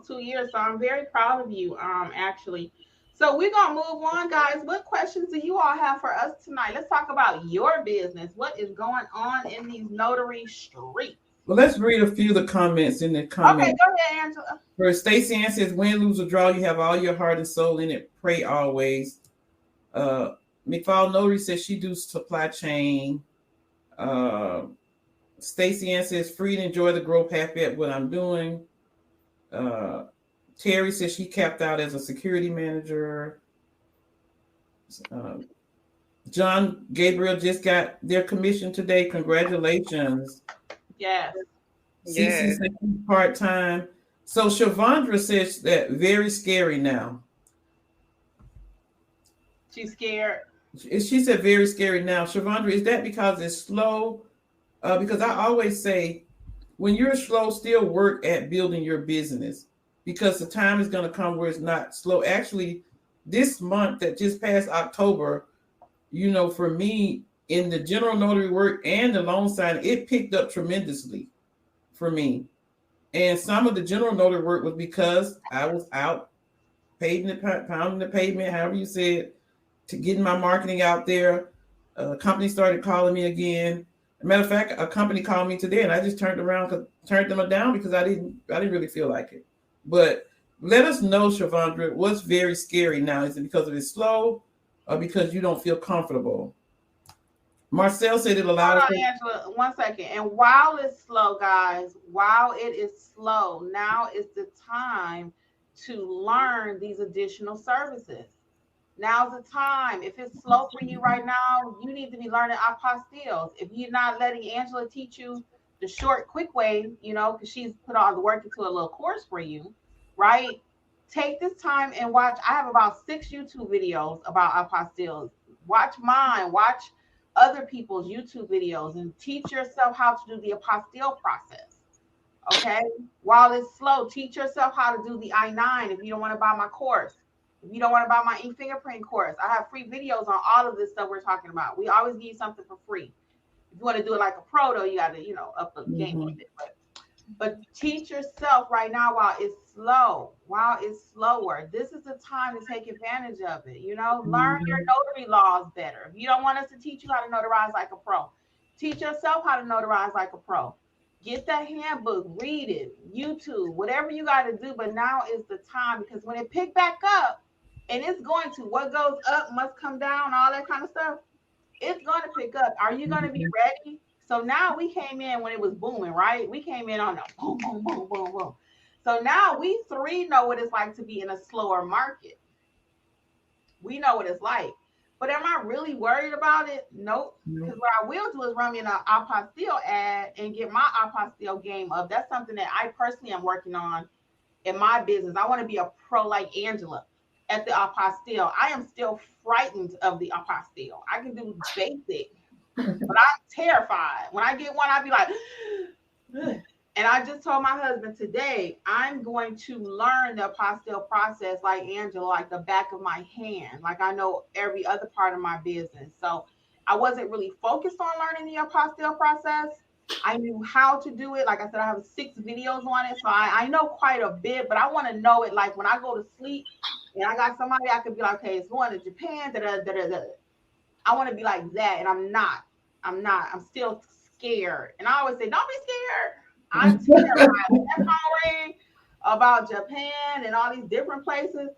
2 years. So I'm very proud of you, actually. So we're going to move on, guys. What questions do you all have for us tonight? Let's talk about your business. What is going on in these notary streets? Well, let's read a few of the comments in the comments. Okay, go ahead, Angela. First, Stacey Ann says, win, lose, or draw, you have all your heart and soul in it. Pray always. McFall Notary says she do supply chain. Stacey Ann says, free to enjoy the growth, happy at what I'm doing. Terry says she capped out as a security manager. John Gabriel just got their commission today. Congratulations. Yes. Cece says part-time. So Shavandra says that very scary now. She's scared. She said very scary now. Shavandra, is that because it's slow? Because I always say, when you're slow, still work at building your business, because the time is going to come where it's not slow. Actually, this month that just passed, October, for me, in the general notary work and the loan signing, it picked up tremendously for me. And some of the general notary work was because I was out pounding the pavement, however you said, to getting my marketing out there. A company started calling me again. As a matter of fact, a company called me today, and I just turned them down because I didn't really feel like it. But let us know, Shavandra, what's very scary now. Is it because it is slow, or because you don't feel comfortable? Marcel said it allowed. Hold on, Angela, 1 second. And while it's slow, guys, while it is slow, now is the time to learn these additional services. Now's the time. If it's slow for you right now, you need to be learning apostilles. If you're not letting Angela teach you the short, quick way, because she's put all the work into a little course for you, right? Take this time and watch. I have about 6 YouTube videos about apostilles. Watch mine. Watch other people's YouTube videos and teach yourself how to do the apostille process. Okay? While it's slow, teach yourself how to do the I-9 if you don't want to buy my course. If you don't want to buy my e-fingerprint course, I have free videos on all of this stuff we're talking about. We always give you something for free. If you want to do it like a pro, though, you got to, up the game with it. But teach yourself right now while it's slow, while it's slower. This is the time to take advantage of it. Learn your notary laws better. If you don't want us to teach you how to notarize like a pro, teach yourself how to notarize like a pro. Get that handbook, read it, YouTube, whatever you got to do. But now is the time, because when it pick back up, and it's going to, what goes up must come down, all that kind of stuff, it's going to pick up. Are you going to be ready? So now we came in when it was booming, right? We came in on a boom, boom, boom, boom, boom. So now we 3 know what it's like to be in a slower market. We know what it's like. But am I really worried about it? Nope. Because what I will do is run me an apostille ad and get my apostille game up. That's something that I personally am working on in my business. I want to be a pro like Angela at the apostille. I am still frightened of the apostille. I can do basic, but I'm terrified. When I get one, I'll be like, ugh. And I just told my husband today, I'm going to learn the apostille process like Angela, like the back of my hand, like I know every other part of my business. So I wasn't really focused on learning the apostille process. I knew how to do it. Like I said, I have 6 videos on it. So I know quite a bit, but I want to know it like when I go to sleep and I got somebody I could be like, okay, it's going to Japan. I want to be like that. And I'm not. I'm still scared. And I always say, don't be scared. I'm terrified. That phone ring about Japan and all these different places.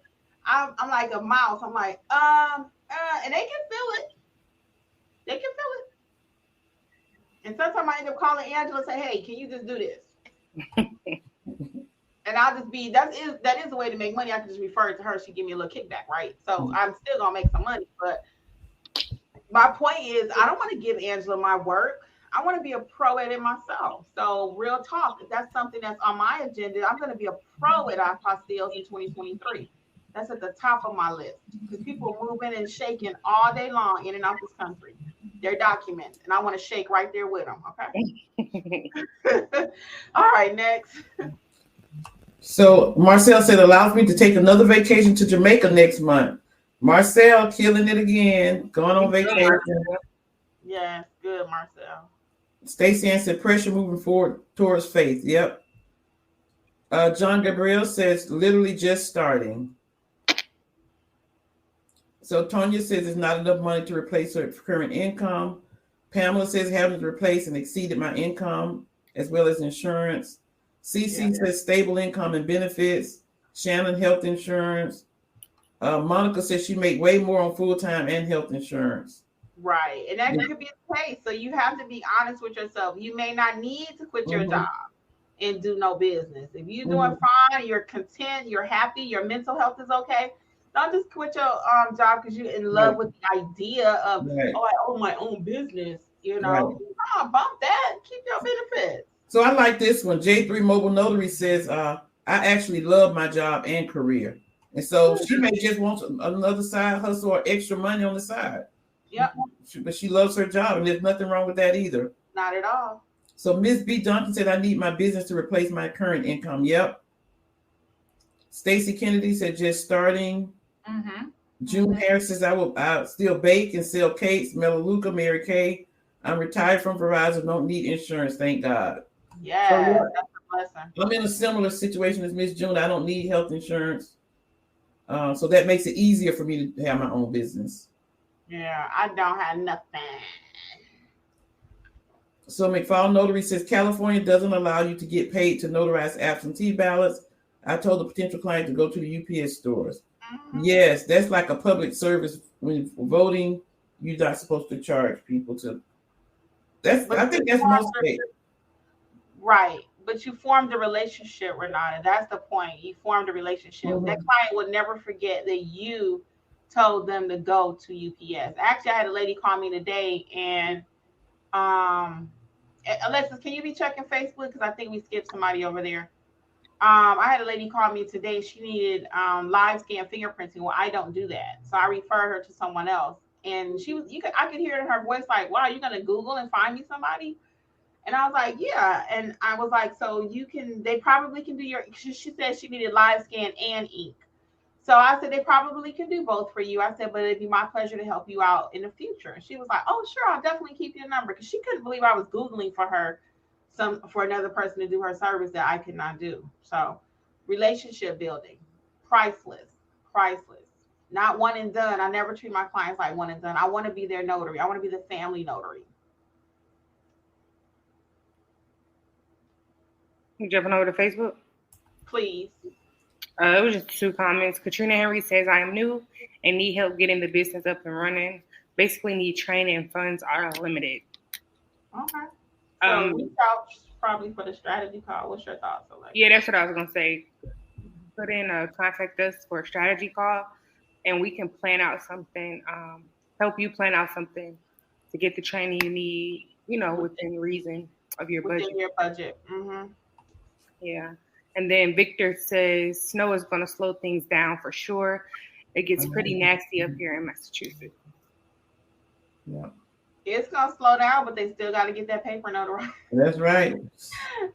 I'm like a mouse. I'm like, and they can feel it. They can feel it. And sometimes I end up calling Angela and say, hey, can you just do this? And I'll just be, that is the way to make money. I can just refer it to her. She give me a little kickback, right? So I'm still going to make some money. But my point is, I don't want to give Angela my work. I want to be a pro at it myself. So real talk, if that's something that's on my agenda, I'm going to be a pro at apostilles in 2023. That's at the top of my list, because people are moving and shaking all day long in and out this country. They're documents, and I want to shake right there with them. Okay. All right, next. So Marcel said, allows me to take another vacation to Jamaica next month. Marcel killing it again, going on vacation. Yeah, good, Marcel. Stacy Ann said, pressure moving forward towards faith. Yep. John Gabriel says, literally just starting. So Tonya says it's not enough money to replace her current income. Pamela says having to replace and exceeded my income as well as insurance. CC says stable income and benefits. Shannon, health insurance. Monica says she make way more on full-time and health insurance. Right. And that could be the case. So you have to be honest with yourself. You may not need to quit your job and do no business. If you're doing fine, you're content, you're happy, your mental health is okay, don't just quit your job because you're in love with the idea of, I own my own business. Bump that. Keep your benefits. So I like this one. J3 Mobile Notary says, I actually love my job and career. And so she may just want another side hustle or extra money on the side. Yep. But she loves her job, and there's nothing wrong with that either. Not at all. So Miss B. Duncan said, I need my business to replace my current income. Yep. Stacy Kennedy said, just starting. Mm-hmm. June Harris says, I'll still bake and sell cakes. Melaleuca, Mary Kay. I'm retired from Verizon, don't need insurance, thank God. Yeah, So, that's a blessing. I'm in a similar situation as Miss June. I don't need health insurance. So that makes it easier for me to have my own business. Yeah, I don't have nothing. So McFall Notary says, California doesn't allow you to get paid to notarize absentee ballots. I told the potential client to go to the UPS stores. Mm-hmm. Yes, that's like a public service. When voting, you're not supposed to charge people to. I think that's most states. Right. But you formed a relationship, Renata. That's the point. You formed a relationship. Mm-hmm. That client would never forget that you told them to go to UPS. Actually, I had a lady call me today, and Alexis, can you be checking Facebook? Because I think we skipped somebody over there. I had a lady call me today. She needed live scan fingerprinting. Well, I don't do that. So I referred her to someone else. And I could hear it in her voice like, wow, you're going to Google and find me somebody? And I was like, yeah. And I was like, so they probably can do she said she needed live scan and ink. So I said, they probably can do both for you. I said, but it'd be my pleasure to help you out in the future. And she was like, oh, sure, I'll definitely keep your number. Because she couldn't believe I was Googling for her for another person to do her service that I could not do. So relationship building, priceless. Not one and done. I never treat my clients like one and done. I want to be their notary. I want to be the family notary. You jumping over to Facebook? Please. It was just 2 comments. Katrina Henry says, I am new and need help getting the business up and running. Basically need training and funds are limited. Okay. So reach out probably for the strategy call. What's your thoughts, Alexa? Yeah, that's what I was going to say. Put in contact us for a strategy call, and we can plan out something, help you plan out something to get the training you need, within reason of your budget. Within your budget. Mm-hmm. Yeah. And then Victor says, snow is going to slow things down for sure. It gets pretty nasty up here in Massachusetts. Yeah. It's going to slow down, but they still got to get that paper notarized. That's right.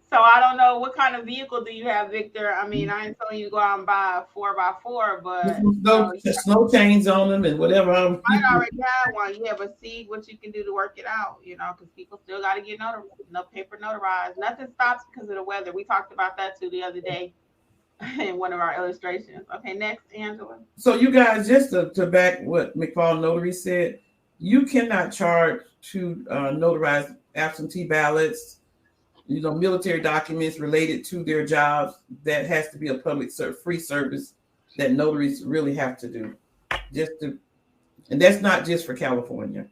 So I don't know, what kind of vehicle do you have, Victor? I mean, I ain't telling you to go out and buy a 4x4, but snow chains on them and whatever. I already have one, yeah, but see what you can do to work it out, because people still got to get paper notarized. Nothing stops because of the weather. We talked about that too the other day in one of our illustrations. Okay, next, Angela. So you guys, just to back what McFall Notary said, you cannot charge to notarize absentee ballots, military documents related to their jobs. That has to be a public free service that notaries really have to do. And that's not just for California.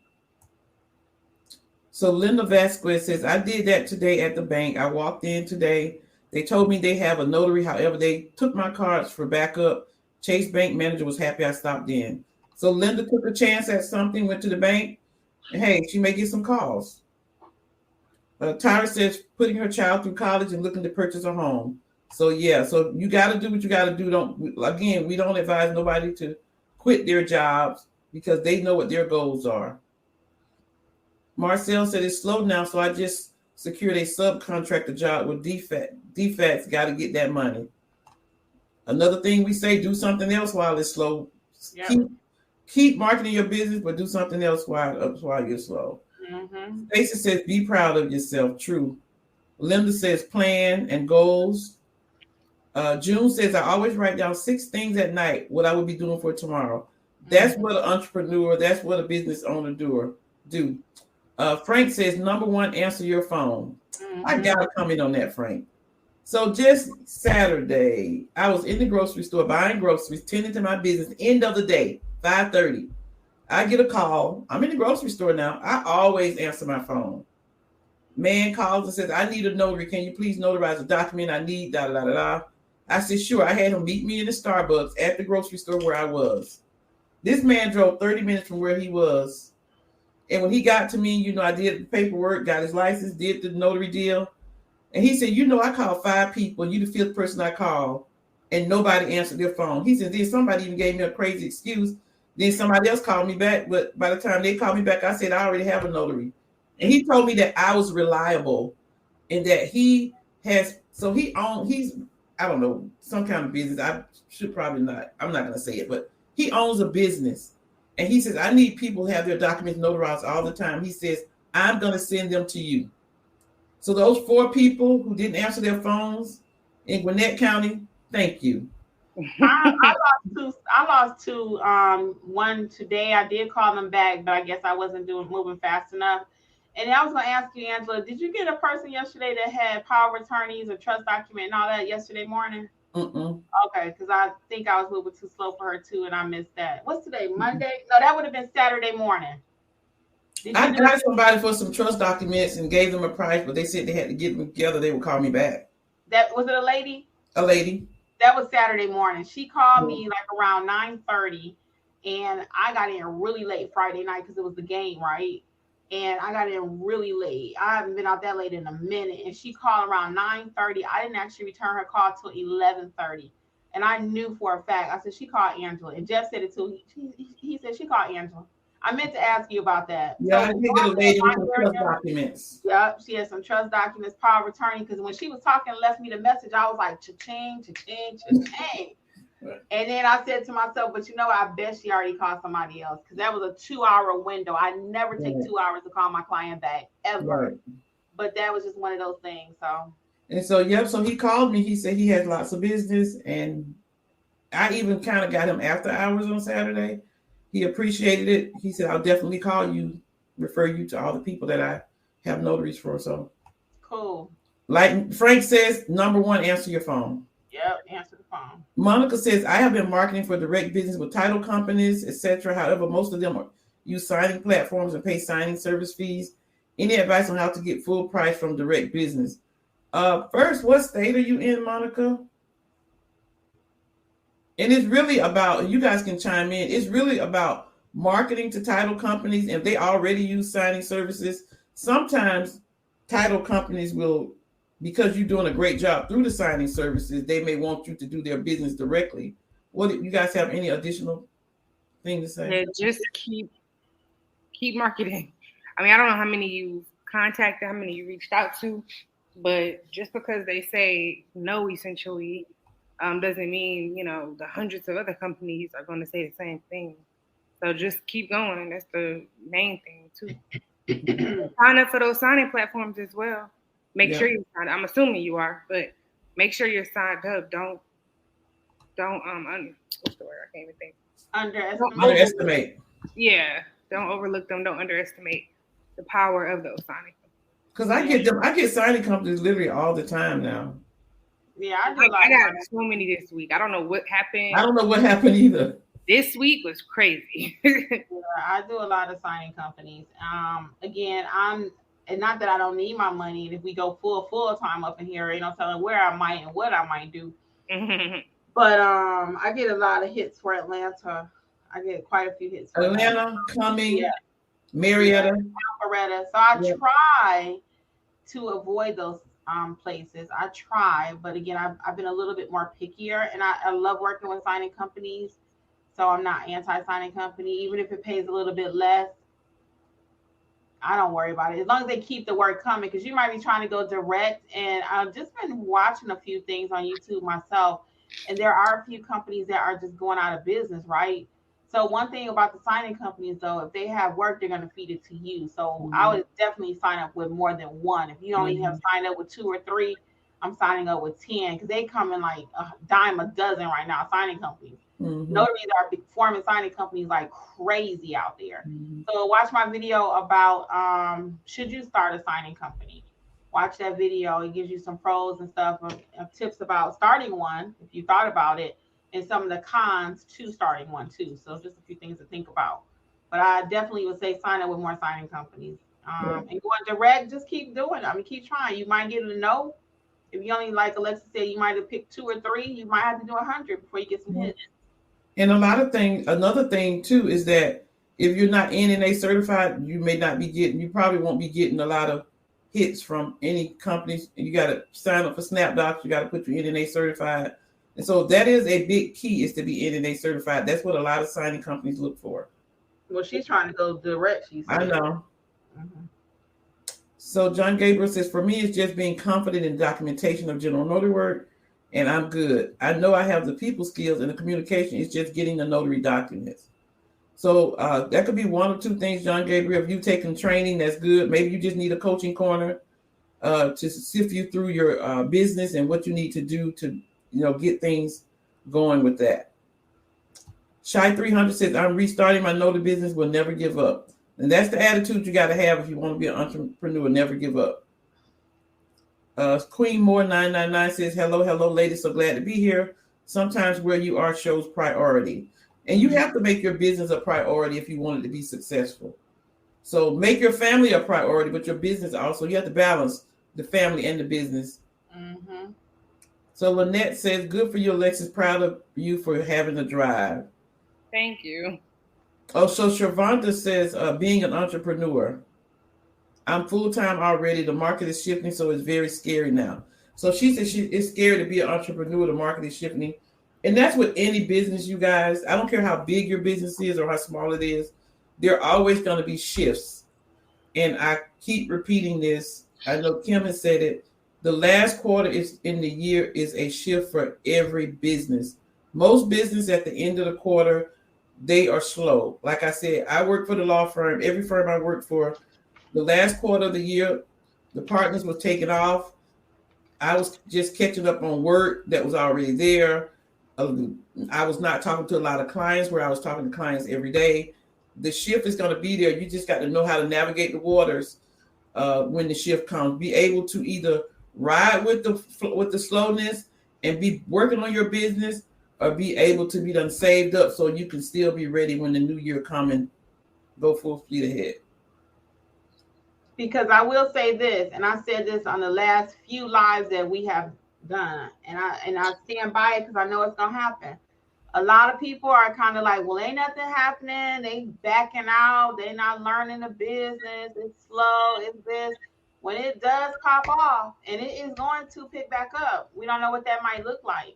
So Linda Vasquez says, I did that today at the bank. I walked in today. They told me they have a notary. However, they took my cards for backup. Chase Bank manager was happy I stopped in. So Linda took a chance at something, went to the bank, and hey, she may get some calls. Tyra says putting her child through college and looking to purchase a home. So yeah, so you got to do what you got to do. We don't advise nobody to quit their jobs because they know what their goals are. Marcel said it's slow now, so I just secured a subcontractor job with defects. Got to get that money. Another thing we say, do something else while it's slow. Yep. Keep marketing your business, but do something else while you're slow. Mm-hmm. Stacey says, be proud of yourself. True. Linda says, plan and goals. June says, I always write down 6 things at night, what I would be doing for tomorrow. That's what an entrepreneur, that's what a business owner do. Frank says, number 1, answer your phone. Mm-hmm. I got to comment on that, Frank. So just Saturday, I was in the grocery store buying groceries, tending to my business, end of the day. 5:30. I get a call. I'm in the grocery store now. I always answer my phone. Man calls and says, I need a notary. Can you please notarize a document I need? Da, da, da, da. I said, sure. I had him meet me in the Starbucks at the grocery store where I was. This man drove 30 minutes from where he was. And when he got to me, I did the paperwork, got his license, did the notary deal. And he said, I called 5 people. You the 5th person I called. And nobody answered their phone. He said, somebody even gave me a crazy excuse. Then somebody else called me back, but by the time they called me back, I said I already have a notary. And he told me that I was reliable and that he's I don't know, some kind of business. I should probably not, I'm not gonna say it, but he owns a business. And he says, I need people who have their documents notarized all the time. He says, I'm gonna send them to you. So those 4 people who didn't answer their phones in Gwinnett County, thank you. I lost two. One today. I did call them back, but I guess I wasn't moving fast enough. And I was going to ask you, Angela, did you get a person yesterday that had power of attorneys, a trust document, and all that yesterday morning? Okay, because I think I was moving too slow for her too, and I missed that. What's today? Monday? No, that would have been Saturday morning. I got somebody for some trust documents and gave them a price, but they said they had to get them together. They would call me back. That was it. A lady. A lady. That was Saturday morning. She called me like around 9:30, and I got in really late Friday night because it was the game, right? And I got in really late. I haven't been out that late in a minute. And she called around 9:30. I didn't actually return her call till 11:30. And I knew for a fact. I said, she called Angela. And Jeff said it too. He said, she called Angela. I meant to ask you about that. Yeah, so, I did get a lady with some trust documents. Yep, she had some trust documents, power of attorney. Because when she was talking and left me the message, I was like, cha-ching, cha-ching, cha-ching. And then I said to myself, but you know, I bet she already called somebody else because that was a 2-hour window. I never take 2 hours to call my client back ever. Right. But that was just one of those things. So he called me. He said he has lots of business, and I even kind of got him after hours on Saturday. He appreciated it. He said, I'll definitely call you, refer you to all the people that I have notaries for. So cool. Like Frank says, number 1, answer your phone. Yep, answer the phone. Monica says, I have been marketing for direct business with title companies, etc. However, most of them use signing platforms and pay signing service fees. Any advice on how to get full price from direct business? First, what state are you in, Monica? And it's really about, you guys can chime in, it's really about marketing to title companies. If they already use signing services, sometimes title companies will, because you're doing a great job through the signing services, they may want you to do their business directly. What do you guys have any additional thing to say? Yeah, just keep marketing. I mean, I don't know how many you contacted, how many you reached out to, but just because they say no, essentially, doesn't mean, the hundreds of other companies are going to say the same thing. So just keep going. That's the main thing too. Sign up for those signing platforms as well. Make sure you're signed. I'm assuming you are, but make sure you're signed up. Don't what's the word? I can't even think. Underestimate. Yeah, don't overlook them. Don't underestimate the power of those signing companies. Because I get signing companies literally all the time now. Yeah, I got so many this week. I don't know what happened. I don't know what happened either. This week was crazy. Yeah, I do a lot of signing companies. Again, and not that I don't need my money. And if we go full time up in here, telling where I might and what I might do. But I get a lot of hits for Atlanta. I get quite a few hits for Atlanta, Cumming, Marietta. Alpharetta. So I try to avoid those places. I try, but again, I've been a little bit more pickier, and I love working with signing companies. So I'm not anti-signing company, even if it pays a little bit less. I don't worry about it as long as they keep the work coming, because you might be trying to go direct. And I've just been watching a few things on YouTube myself, and there are a few companies that are just going out of business, right? So one thing about the signing companies, though, if they have work, they're going to feed it to you. So I would definitely sign up with more than one. If you only have signed up with 2 or 3, I'm signing up with 10, because they come in like a dime a dozen right now, signing companies. Notaries are forming signing companies like crazy out there. So watch my video about should you start a signing company. Watch that video. It gives you some pros and stuff, and tips about starting one if you thought about it, and some of the cons to starting one too. So just a few things to think about. But I definitely would say sign up with more signing companies. And going direct, just keep doing it. I mean, keep trying. You might get a no. If you only, like Alexis said, you might have picked 2 or 3. You might have to do 100 before you get some hits. And another thing too is that if you're not NNA certified, you probably won't be getting a lot of hits from any companies. You got to sign up for SnapDocs. You got to put your NNA certified. And so that is a big key, is to be NNA certified. That's what a lot of signing companies look for. Well, she's trying to go direct, she said. I know. Mm-hmm. So John Gabriel says, for me, it's just being confident in documentation of general notary work, and I'm good. I know I have the people skills and the communication. It's just getting the notary documents. So that could be one or two things, John Gabriel. If you've taken training, that's good. Maybe you just need a coaching corner to sift you through your business and what you need to do to, get things going with that. Shy 300 says, I'm restarting my notary business, will never give up. And that's the attitude you got to have if you want to be an entrepreneur, never give up. Queen Moore 999 says, hello, ladies, so glad to be here. Sometimes where you are shows priority. And you have to make your business a priority if you want it to be successful. So make your family a priority, but your business also, you have to balance the family and the business. Mm-hmm. So Lynette says, good for you, Alexis. Proud of you for having the drive. Thank you. Oh, so Shavonda says, being an entrepreneur, I'm full-time already. The market is shifting, so it's very scary now. So she says it's scary to be an entrepreneur. The market is shifting. And that's with any business, you guys. I don't care how big your business is or how small it is. There are always going to be shifts. And I keep repeating this. I know Kim has said it. The last quarter is in the year is a shift for every business. Most business at the end of the quarter, they are slow. Like I said, I work for the law firm. Every firm I work for, the last quarter of the year, the partners were taking off. I was just catching up on work that was already there. I was not talking to a lot of clients where I was talking to clients every day. The shift is going to be there. You just got to know how to navigate the waters when the shift comes. Be able to either ride with the slowness and be working on your business, or be able to be done saved up so you can still be ready when the new year comes and go full speed ahead. Because I will say this, and I said this on the last few lives that we have done, and I stand by it because I know it's gonna happen. A lot of people are kind of like, well, ain't nothing happening. They backing out. They not learning the business. It's slow. It's this. When it does pop off, and it is going to pick back up, we don't know what that might look like,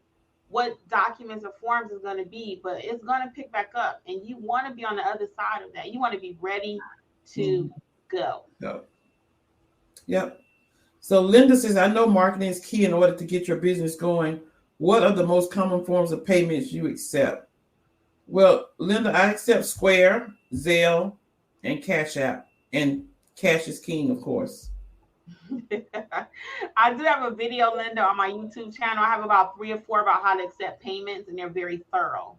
what documents or forms is going to be, but it's going to pick back up, and you want to be on the other side of that. You want to be ready to go. Yep. So Linda says, I know marketing is key in order to get your business going. What are the most common forms of payments you accept? Well, Linda, I accept Square, Zelle, and Cash App, and cash is king, of course. I do have a video, Linda, on my YouTube channel. I have about 3 or 4 about how to accept payments, and they're very thorough.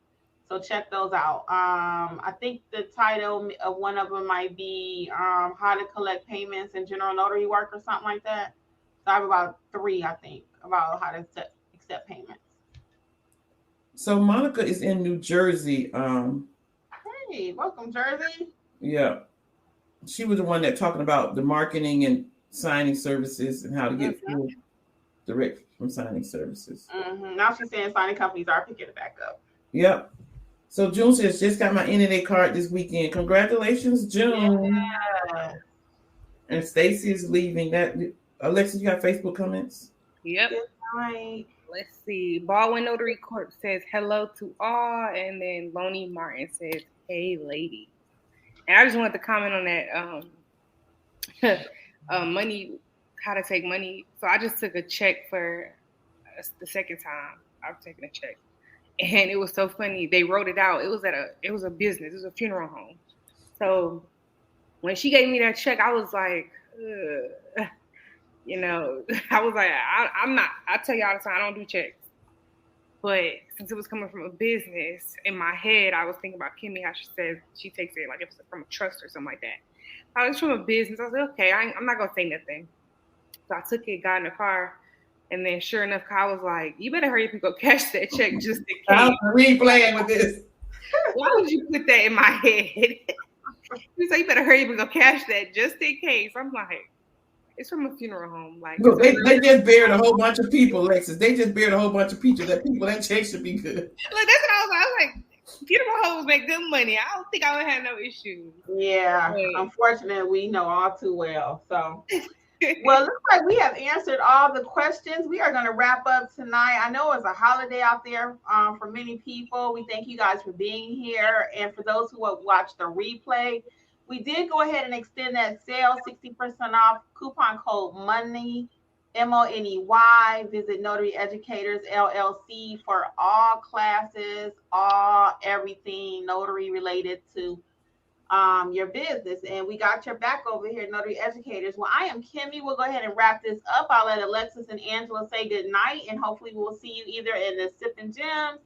So check those out. I think the title of one of them might be how to collect payments in general notary work or something like that. So I have about 3, I think, about how to accept payments. So Monica is in New Jersey. Hey, welcome, Jersey. Yeah. She was the one that talking about the marketing and signing services and how to get full direct from signing services. Mm-hmm. Now she's saying signing companies are picking it back up. Yep. So June says, just got my NNA card this weekend. Congratulations, June. Yeah. And Stacy is leaving. That Alexis, you got Facebook comments? Yep. Right. Let's see. Baldwin Notary Corp says hello to all, and then Lonnie Martin says, hey, lady. And I just wanted to comment on that money, how to take money. So I just took a check for the second time I've taken a check. And it was so funny. They wrote it out. It was a business. It was a funeral home. So when she gave me that check, I was like, I was like, I tell you all the time, I don't do checks. But since it was coming from a business, in my head, I was thinking about Kimmi, how she said she takes it like if it's from a trust or something like that. I was from a business. I was like, okay, I'm not going to say nothing. So I took it, got in the car. And then sure enough, Kyle was like, you better hurry up and go cash that check just in case. We ain't playing with this. Why would you put that in my head? He said, you better hurry up and go cash that just in case. I'm like, it's from a funeral home. Like, look, they just buried a whole bunch of people, Alexis. They just buried a whole bunch of people. That check should be good. Look, that's what I was like, funeral homes make good money. I don't think I would have no issues. Yeah, unfortunately, we know all too well. So Well, it looks like we have answered all the questions. We are going to wrap up tonight. I know it's a holiday out there for many people. We thank you guys for being here. And for those who have watched the replay, we did go ahead and extend that sale, 60% off, coupon code MONEY, MONEY. Visit Notary Educators LLC for all classes, everything notary related to your business. And we got your back over here, Notary Educators. Well, I am Kimmi. We'll go ahead and wrap this up. I'll let Alexis and Angela say good night, and hopefully we'll see you either in the Sippin' Gems,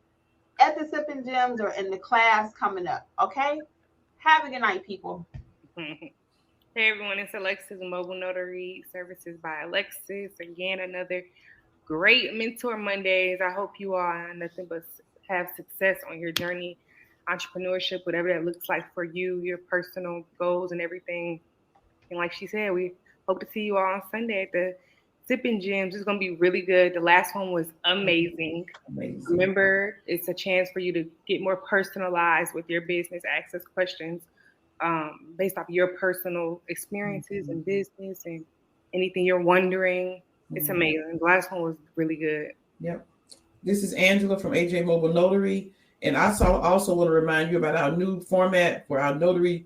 at the Sippin' Gems, or in the class coming up. Okay? Have a good night, people. Hey everyone, it's Alexis, Mobile Notary Services by Alexis. Again, another great Mentor Mondays. I hope you all nothing but have success on your journey, entrepreneurship, whatever that looks like for you, your personal goals and everything. And like she said, we hope to see you all on Sunday at the Sippin' Gems. It's going to be really good. The last one was amazing. Remember, it's a chance for you to get more personalized with your business, ask us questions based off your personal experiences in business and anything you're wondering. It's amazing. The last one was really good. Yep. This is Angela from AJ Mobile Notary. And I also want to remind you about our new format for our notary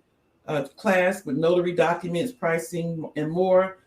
class with notary documents, pricing, and more.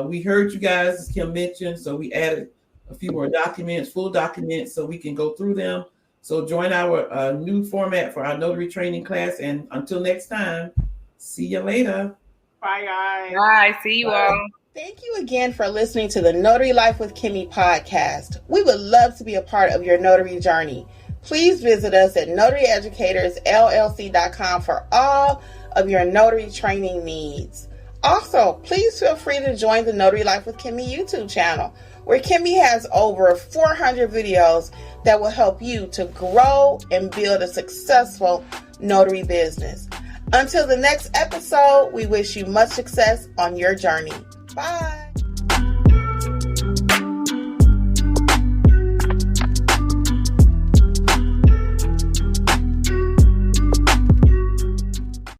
We heard you guys, as Kim mentioned, so we added a few more documents, full documents, so we can go through them. So join our new format for our notary training class. And until next time, see you later. Bye, guys. Bye. See you all. Thank you again for listening to the Notary Life with Kimmi podcast. We would love to be a part of your notary journey. Please visit us at notaryeducatorsllc.com for all of your notary training needs. Also, please feel free to join the Notary Life with Kimmi YouTube channel, where Kimmi has over 400 videos that will help you to grow and build a successful notary business. Until the next episode, we wish you much success on your journey. Bye.